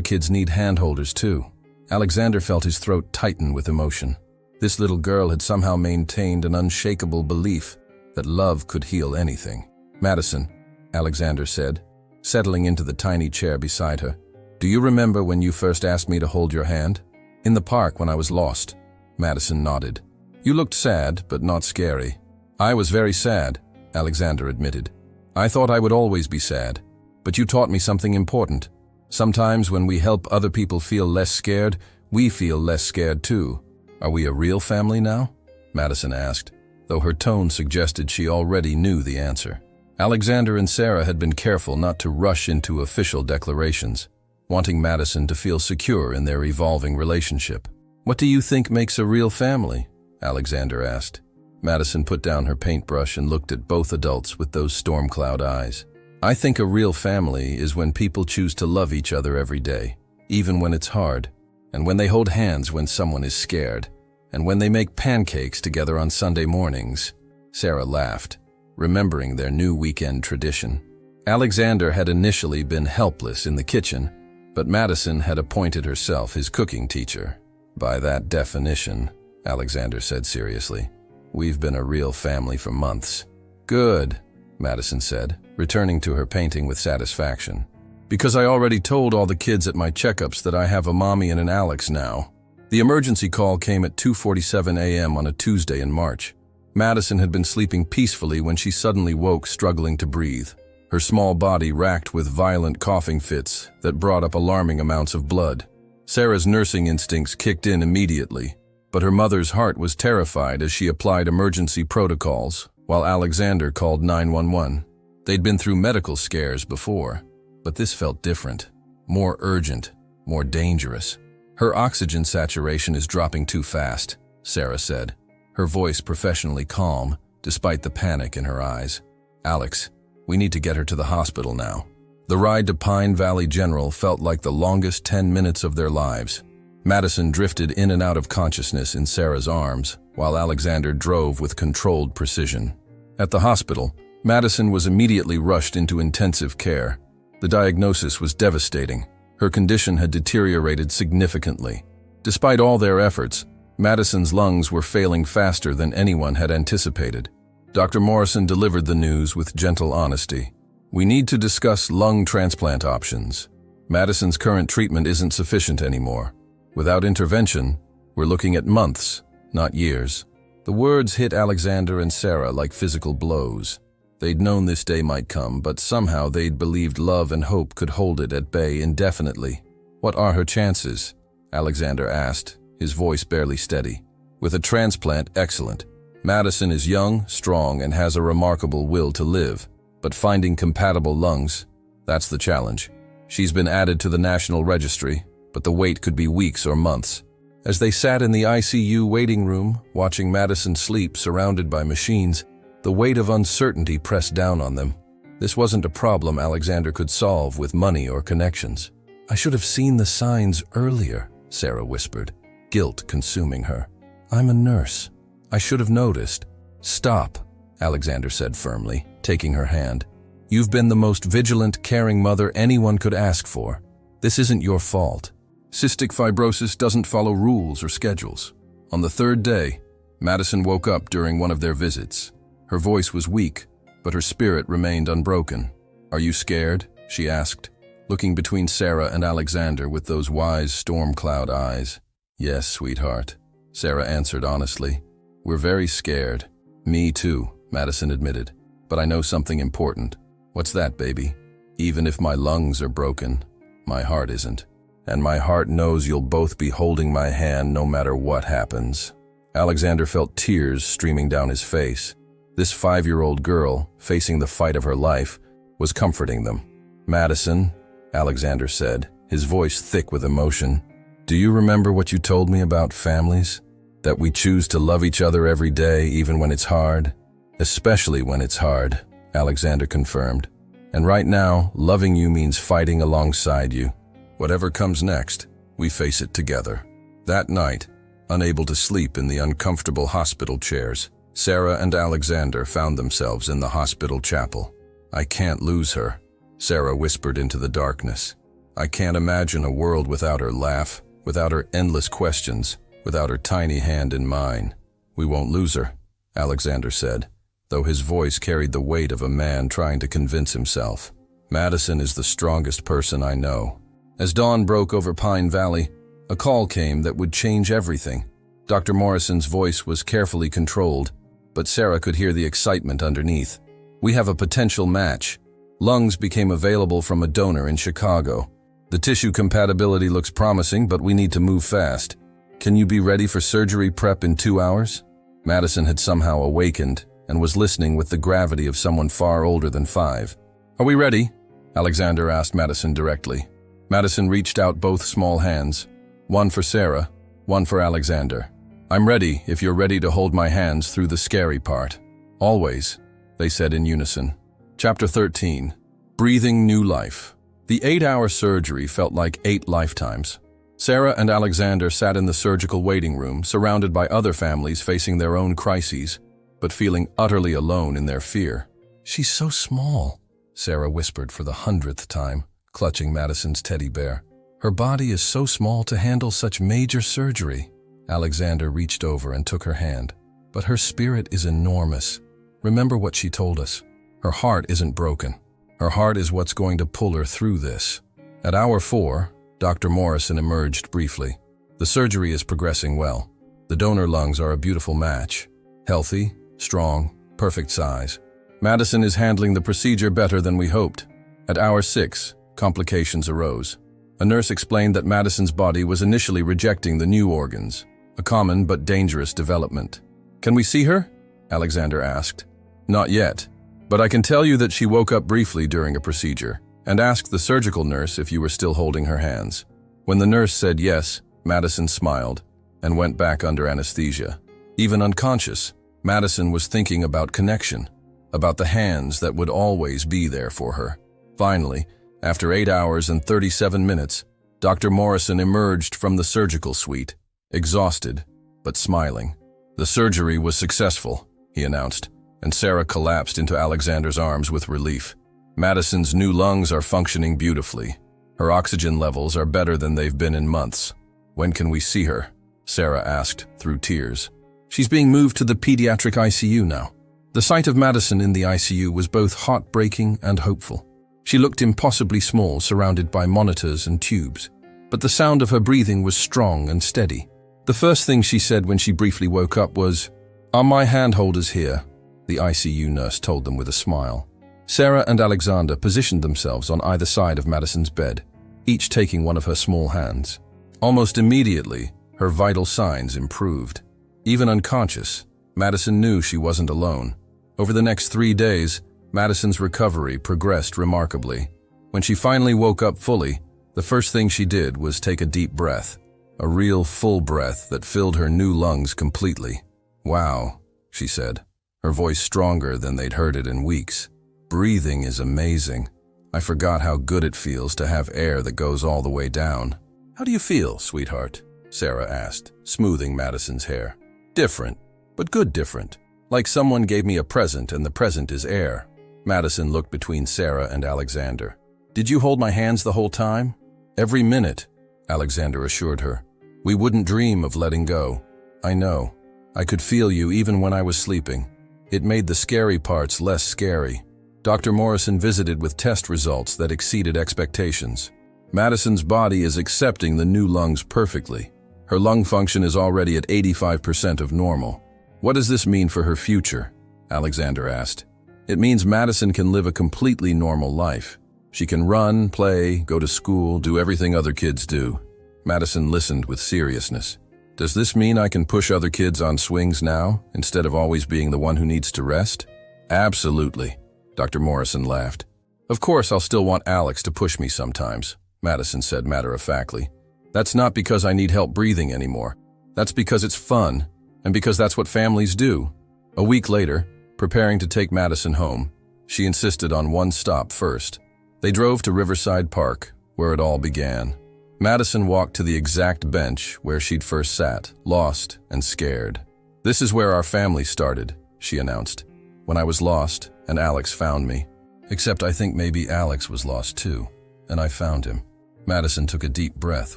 kids need handholders too." Alexander felt his throat tighten with emotion. This little girl had somehow maintained an unshakable belief that love could heal anything. "Madison," Alexander said, settling into the tiny chair beside her, "do you remember when you first asked me to hold your hand? In the park when I was lost." Madison nodded. "You looked sad, but not scary." "I was very sad," Alexander admitted. "I thought I would always be sad. But you taught me something important. Sometimes when we help other people feel less scared, we feel less scared too." "Are we a real family now?" Madison asked, though her tone suggested she already knew the answer. Alexander and Sarah had been careful not to rush into official declarations, wanting Madison to feel secure in their evolving relationship. "What do you think makes a real family?" Alexander asked. Madison put down her paintbrush and looked at both adults with those storm cloud eyes. "I think a real family is when people choose to love each other every day, even when it's hard, and when they hold hands when someone is scared, and when they make pancakes together on Sunday mornings." Sarah laughed, remembering their new weekend tradition. Alexander had initially been helpless in the kitchen, but Madison had appointed herself his cooking teacher. "By that definition," Alexander said seriously, "we've been a real family for months." "Good," Madison said, returning to her painting with satisfaction. "Because I already told all the kids at my checkups that I have a mommy and an Alex now." The emergency call came at 2:47 a.m. on a Tuesday in March. Madison had been sleeping peacefully when she suddenly woke, struggling to breathe, her small body racked with violent coughing fits that brought up alarming amounts of blood. Sarah's nursing instincts kicked in immediately, but her mother's heart was terrified as she applied emergency protocols, while Alexander called 911. They'd been through medical scares before, but this felt different, more urgent, more dangerous. "Her oxygen saturation is dropping too fast," Sarah said, her voice professionally calm, despite the panic in her eyes. "Alex, we need to get her to the hospital now." The ride to Pine Valley General felt like the longest 10 minutes of their lives. Madison drifted in and out of consciousness in Sarah's arms, while Alexander drove with controlled precision. At the hospital, Madison was immediately rushed into intensive care. The diagnosis was devastating. Her condition had deteriorated significantly. Despite all their efforts, Madison's lungs were failing faster than anyone had anticipated. Dr. Morrison delivered the news with gentle honesty. "We need to discuss lung transplant options. Madison's current treatment isn't sufficient anymore. Without intervention, we're looking at months, not years." The words hit Alexander and Sarah like physical blows. They'd known this day might come, but somehow they'd believed love and hope could hold it at bay indefinitely. "What are her chances?" Alexander asked, his voice barely steady. "With a transplant, excellent. Madison is young, strong, and has a remarkable will to live. But finding compatible lungs, that's the challenge. She's been added to the National Registry, but the wait could be weeks or months." As they sat in the ICU waiting room, watching Madison sleep surrounded by machines, the weight of uncertainty pressed down on them. This wasn't a problem Alexander could solve with money or connections. "I should have seen the signs earlier," Sarah whispered, guilt consuming her. "I'm a nurse. I should have noticed." "Stop," Alexander said firmly, taking her hand. "You've been the most vigilant, caring mother anyone could ask for. This isn't your fault. Cystic fibrosis doesn't follow rules or schedules." On the third day, Madison woke up during one of their visits. Her voice was weak, but her spirit remained unbroken. "Are you scared?" she asked, looking between Sarah and Alexander with those wise storm cloud eyes. "Yes, sweetheart," Sarah answered honestly. "We're very scared." "Me too," Madison admitted. "But I know something important." "What's that, baby?" "Even if my lungs are broken, my heart isn't. And my heart knows you'll both be holding my hand no matter what happens." Alexander felt tears streaming down his face. This 5-year-old girl, facing the fight of her life, was comforting them. "Madison," Alexander said, his voice thick with emotion, "do you remember what you told me about families? That we choose to love each other every day, even when it's hard?" "Especially when it's hard," Alexander confirmed. "And right now, loving you means fighting alongside you. Whatever comes next, we face it together." That night, unable to sleep in the uncomfortable hospital chairs, Sarah and Alexander found themselves in the hospital chapel. "I can't lose her," Sarah whispered into the darkness. "I can't imagine a world without her laugh, without her endless questions, without her tiny hand in mine." "We won't lose her," Alexander said, though his voice carried the weight of a man trying to convince himself. "Madison is the strongest person I know." As dawn broke over Pine Valley, a call came that would change everything. Dr. Morrison's voice was carefully controlled, but Sarah could hear the excitement underneath. "We have a potential match. Lungs became available from a donor in Chicago. The tissue compatibility looks promising, but we need to move fast. Can you be ready for surgery prep in 2 hours?" Madison had somehow awakened and was listening with the gravity of someone far older than 5. "Are we ready?" Alexander asked Madison directly. Madison reached out both small hands, one for Sarah, one for Alexander. "I'm ready if you're ready to hold my hands through the scary part." "Always," they said in unison. Chapter 13. Breathing New Life. The 8-hour surgery felt like 8 lifetimes. Sarah and Alexander sat in the surgical waiting room, surrounded by other families facing their own crises, but feeling utterly alone in their fear. "She's so small," Sarah whispered for the 100th time, clutching Madison's teddy bear. "Her body is so small to handle such major surgery." Alexander reached over and took her hand. "But her spirit is enormous. Remember what she told us. Her heart isn't broken. Her heart is what's going to pull her through this." At hour 4, Dr. Morrison emerged briefly. "The surgery is progressing well. The donor lungs are a beautiful match. Healthy, strong, perfect size. Madison is handling the procedure better than we hoped." At hour 6, complications arose. A nurse explained that Madison's body was initially rejecting the new organs, a common but dangerous development. "Can we see her?" Alexander asked. "Not yet, but I can tell you that she woke up briefly during a procedure and asked the surgical nurse if you were still holding her hands. When the nurse said yes, Madison smiled and went back under anesthesia. Even unconscious, Madison was thinking about connection, about the hands that would always be there for her. Finally, after 8 hours and 37 minutes, Dr. Morrison emerged from the surgical suite, exhausted but smiling. "The surgery was successful," he announced, and Sarah collapsed into Alexander's arms with relief. "Madison's new lungs are functioning beautifully. Her oxygen levels are better than they've been in months." "When can we see her?" Sarah asked through tears. "She's being moved to the pediatric ICU now." The sight of Madison in the ICU was both heartbreaking and hopeful. She looked impossibly small, surrounded by monitors and tubes. But the sound of her breathing was strong and steady. The first thing she said when she briefly woke up was, "Are my handholders here?" The ICU nurse told them with a smile. Sarah and Alexander positioned themselves on either side of Madison's bed, each taking one of her small hands. Almost immediately, her vital signs improved. Even unconscious, Madison knew she wasn't alone. Over the next 3 days, Madison's recovery progressed remarkably. When she finally woke up fully, the first thing she did was take a deep breath. a real full breath that filled her new lungs completely. "Wow," she said, her voice stronger than they'd heard it in weeks. "Breathing is amazing. I forgot how good it feels to have air that goes all the way down." "How do you feel, sweetheart?" Sarah asked, smoothing Madison's hair. "Different, but good different. Like someone gave me a present and the present is air." Madison looked between Sarah and Alexander. "Did you hold my hands the whole time?" "Every minute," Alexander assured her. "We wouldn't dream of letting go." "I know. I could feel you even when I was sleeping. It made the scary parts less scary." Dr. Morrison visited with test results that exceeded expectations. "Madison's body is accepting the new lungs perfectly. Her lung function is already at 85% of normal." "What does this mean for her future?" Alexander asked. "It means Madison can live a completely normal life. She can run, play, go to school, do everything other kids do." Madison listened with seriousness. "Does this mean I can push other kids on swings now, instead of always being the one who needs to rest?" "Absolutely," Dr. Morrison laughed. "Of course I'll still want Alex to push me sometimes," Madison said matter-of-factly. "That's not because I need help breathing anymore. That's because it's fun, and because that's what families do." A week later, preparing to take Madison home, she insisted on one stop first. They drove to Riverside Park, where it all began. Madison walked to the exact bench where she'd first sat, lost and scared. "This is where our family started," she announced. "When I was lost, and Alex found me. Except I think maybe Alex was lost too, and I found him." Madison took a deep breath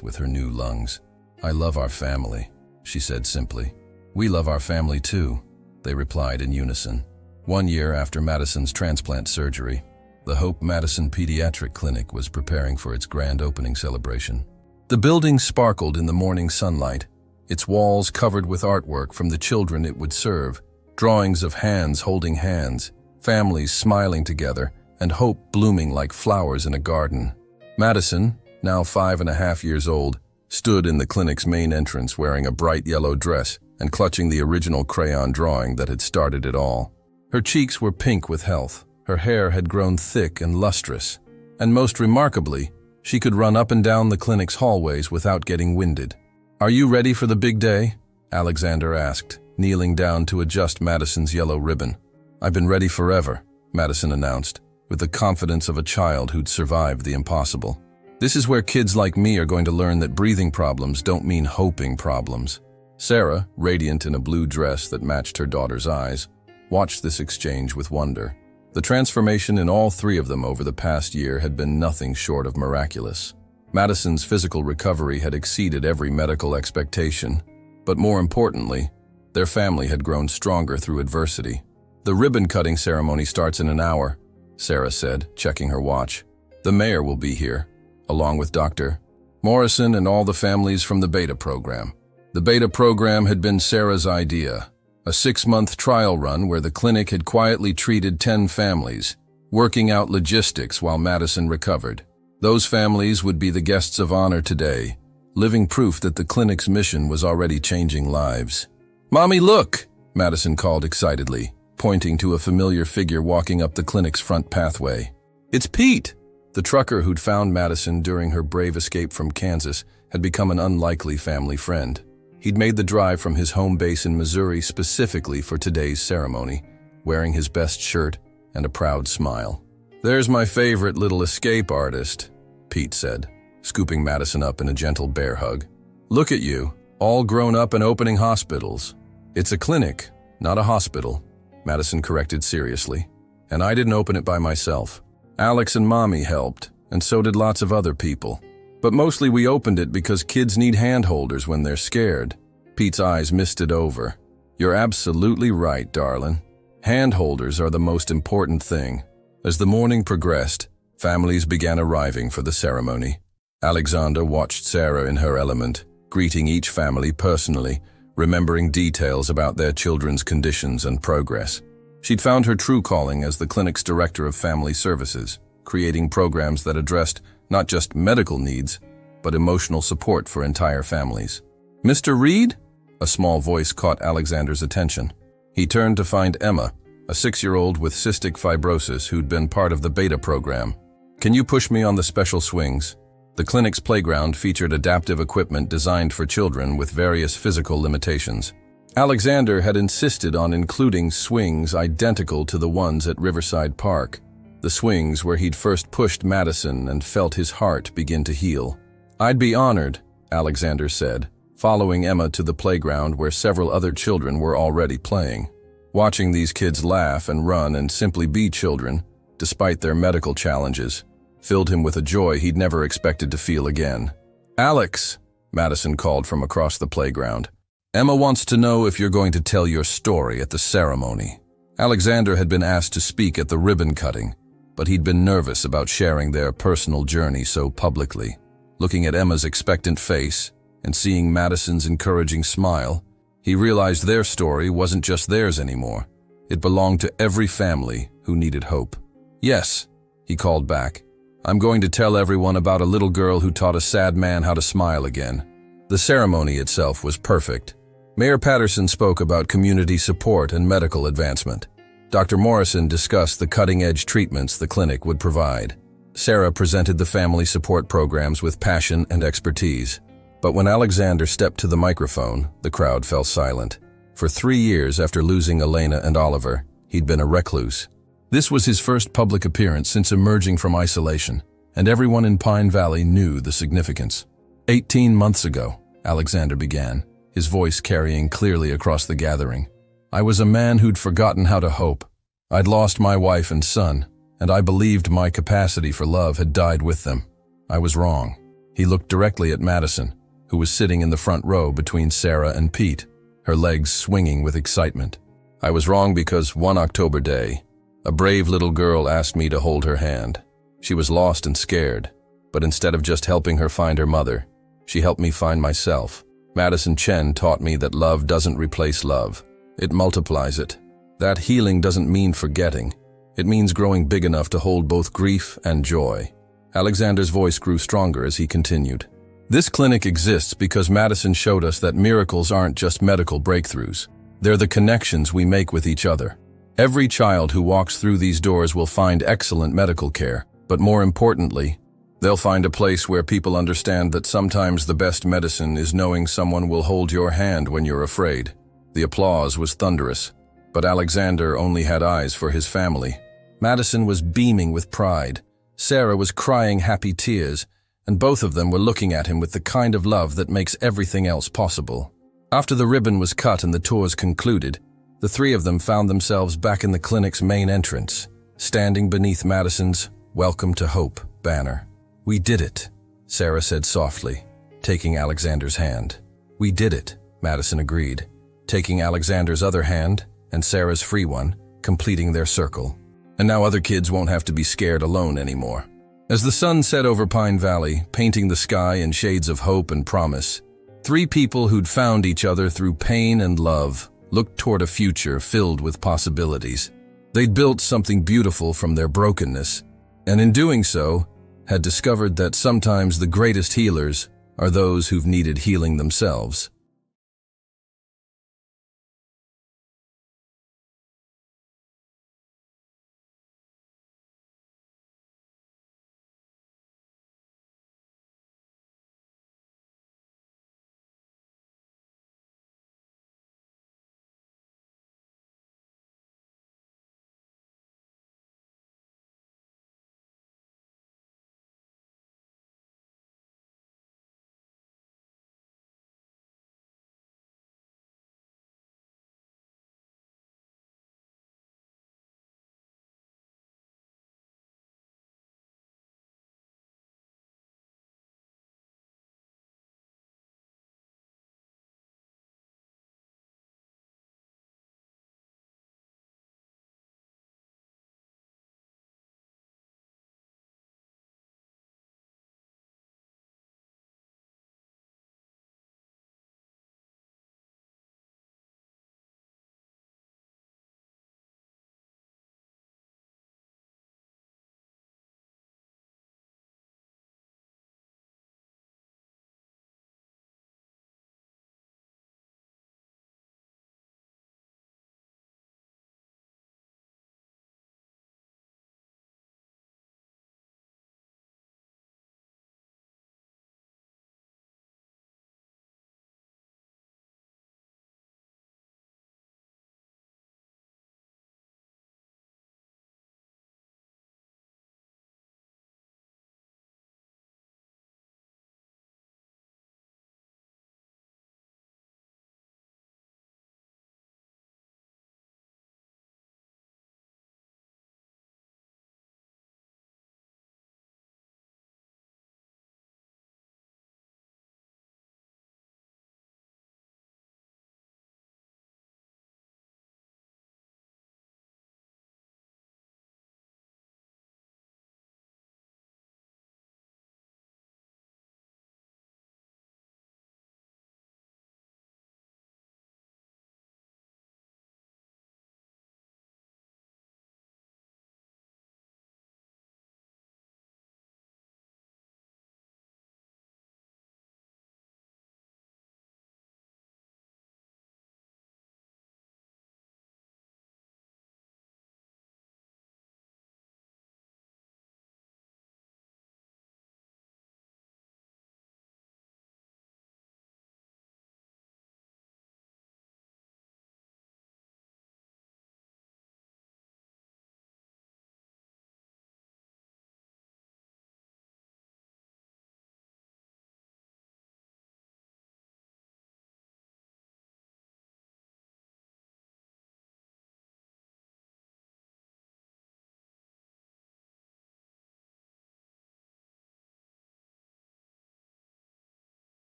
with her new lungs. "I love our family," she said simply. "We love our family too," they replied in unison. 1 year after Madison's transplant surgery, the Hope Madison Pediatric Clinic was preparing for its grand opening celebration. The building sparkled in the morning sunlight, its walls covered with artwork from the children it would serve, drawings of hands holding hands, families smiling together, and hope blooming like flowers in a garden. Madison, now 5.5 years old, stood in the clinic's main entrance wearing a bright yellow dress and clutching the original crayon drawing that had started it all. Her cheeks were pink with health, her hair had grown thick and lustrous, and most remarkably, she could run up and down the clinic's hallways without getting winded. "Are you ready for the big day?" Alexander asked, kneeling down to adjust Madison's yellow ribbon. "I've been ready forever," Madison announced, with the confidence of a child who'd survived the impossible. "This is where kids like me are going to learn that breathing problems don't mean hoping problems." Sarah, radiant in a blue dress that matched her daughter's eyes, watched this exchange with wonder. The transformation in all three of them over the past year had been nothing short of miraculous. Madison's physical recovery had exceeded every medical expectation, but more importantly, their family had grown stronger through adversity. "The ribbon-cutting ceremony starts in an hour," Sarah said, checking her watch. "The mayor will be here, along with Dr. Morrison and all the families from the Beta program." The Beta program had been Sarah's idea, a 6-month trial run where the clinic had quietly treated 10 families, working out logistics while Madison recovered. Those families would be the guests of honor today, living proof that the clinic's mission was already changing lives. "Mommy, look!" Madison called excitedly, pointing to a familiar figure walking up the clinic's front pathway. "It's Pete!" The trucker who'd found Madison during her brave escape from Kansas had become an unlikely family friend. He'd made the drive from his home base in Missouri specifically for today's ceremony, wearing his best shirt and a proud smile. "There's my favorite little escape artist," Pete said, scooping Madison up in a gentle bear hug. "Look at you, all grown up and opening hospitals." "It's a clinic, not a hospital," Madison corrected seriously. "And I didn't open it by myself. Alex and Mommy helped, and so did lots of other people. But mostly we opened it because kids need handholders when they're scared." Pete's eyes misted over. "You're absolutely right, darling. Handholders are the most important thing." As the morning progressed, families began arriving for the ceremony. Alexander watched Sarah in her element, greeting each family personally, remembering details about their children's conditions and progress. She'd found her true calling as the clinic's director of family services, creating programs that addressed not just medical needs, but emotional support for entire families. "Mr. Reed?" A small voice caught Alexander's attention. He turned to find Emma, a 6-year-old with cystic fibrosis who'd been part of the Beta program. "Can you push me on the special swings?" The clinic's playground featured adaptive equipment designed for children with various physical limitations. Alexander had insisted on including swings identical to the ones at Riverside Park, the swings where he'd first pushed Madison and felt his heart begin to heal. "I'd be honored," Alexander said, following Emma to the playground where several other children were already playing. Watching these kids laugh and run and simply be children, despite their medical challenges, filled him with a joy he'd never expected to feel again. "Alex," Madison called from across the playground, "Emma wants to know if you're going to tell your story at the ceremony." Alexander had been asked to speak at the ribbon cutting, but he'd been nervous about sharing their personal journey so publicly. Looking at Emma's expectant face and seeing Madison's encouraging smile, he realized their story wasn't just theirs anymore. It belonged to every family who needed hope. "Yes," he called back, "I'm going to tell everyone about a little girl who taught a sad man how to smile again." The ceremony itself was perfect. Mayor Patterson spoke about community support and medical advancement. Dr. Morrison discussed the cutting-edge treatments the clinic would provide. Sarah presented the family support programs with passion and expertise. But when Alexander stepped to the microphone, the crowd fell silent. For 3 years after losing Elena and Oliver, he'd been a recluse. This was his first public appearance since emerging from isolation, and everyone in Pine Valley knew the significance. 18 months ago, Alexander began, his voice carrying clearly across the gathering. "I was a man who'd forgotten how to hope. I'd lost my wife and son, and I believed my capacity for love had died with them. I was wrong." He looked directly at Madison, who was sitting in the front row between Sarah and Pete, her legs swinging with excitement. "I was wrong because one October day, a brave little girl asked me to hold her hand. She was lost and scared, but instead of just helping her find her mother, she helped me find myself. Madison Chen taught me that love doesn't replace love. It multiplies it. That healing doesn't mean forgetting. It means growing big enough to hold both grief and joy." Alexander's voice grew stronger as he continued. "This clinic exists because Madison showed us that miracles aren't just medical breakthroughs. They're the connections we make with each other. Every child who walks through these doors will find excellent medical care, but more importantly, they'll find a place where people understand that sometimes the best medicine is knowing someone will hold your hand when you're afraid." The applause was thunderous, but Alexander only had eyes for his family. Madison was beaming with pride. Sarah was crying happy tears, and both of them were looking at him with the kind of love that makes everything else possible. After the ribbon was cut and the tours concluded, the three of them found themselves back in the clinic's main entrance, standing beneath Madison's "Welcome to Hope" banner. "We did it," Sarah said softly, taking Alexander's hand. "We did it," Madison agreed, taking Alexander's other hand and Sarah's free one, completing their circle. And now other kids won't have to be scared alone anymore. As the sun set over Pine Valley, painting the sky in shades of hope and promise, three people who'd found each other through pain and love looked toward a future filled with possibilities. They'd built something beautiful from their brokenness, and in doing so, had discovered that sometimes the greatest healers are those who've needed healing themselves.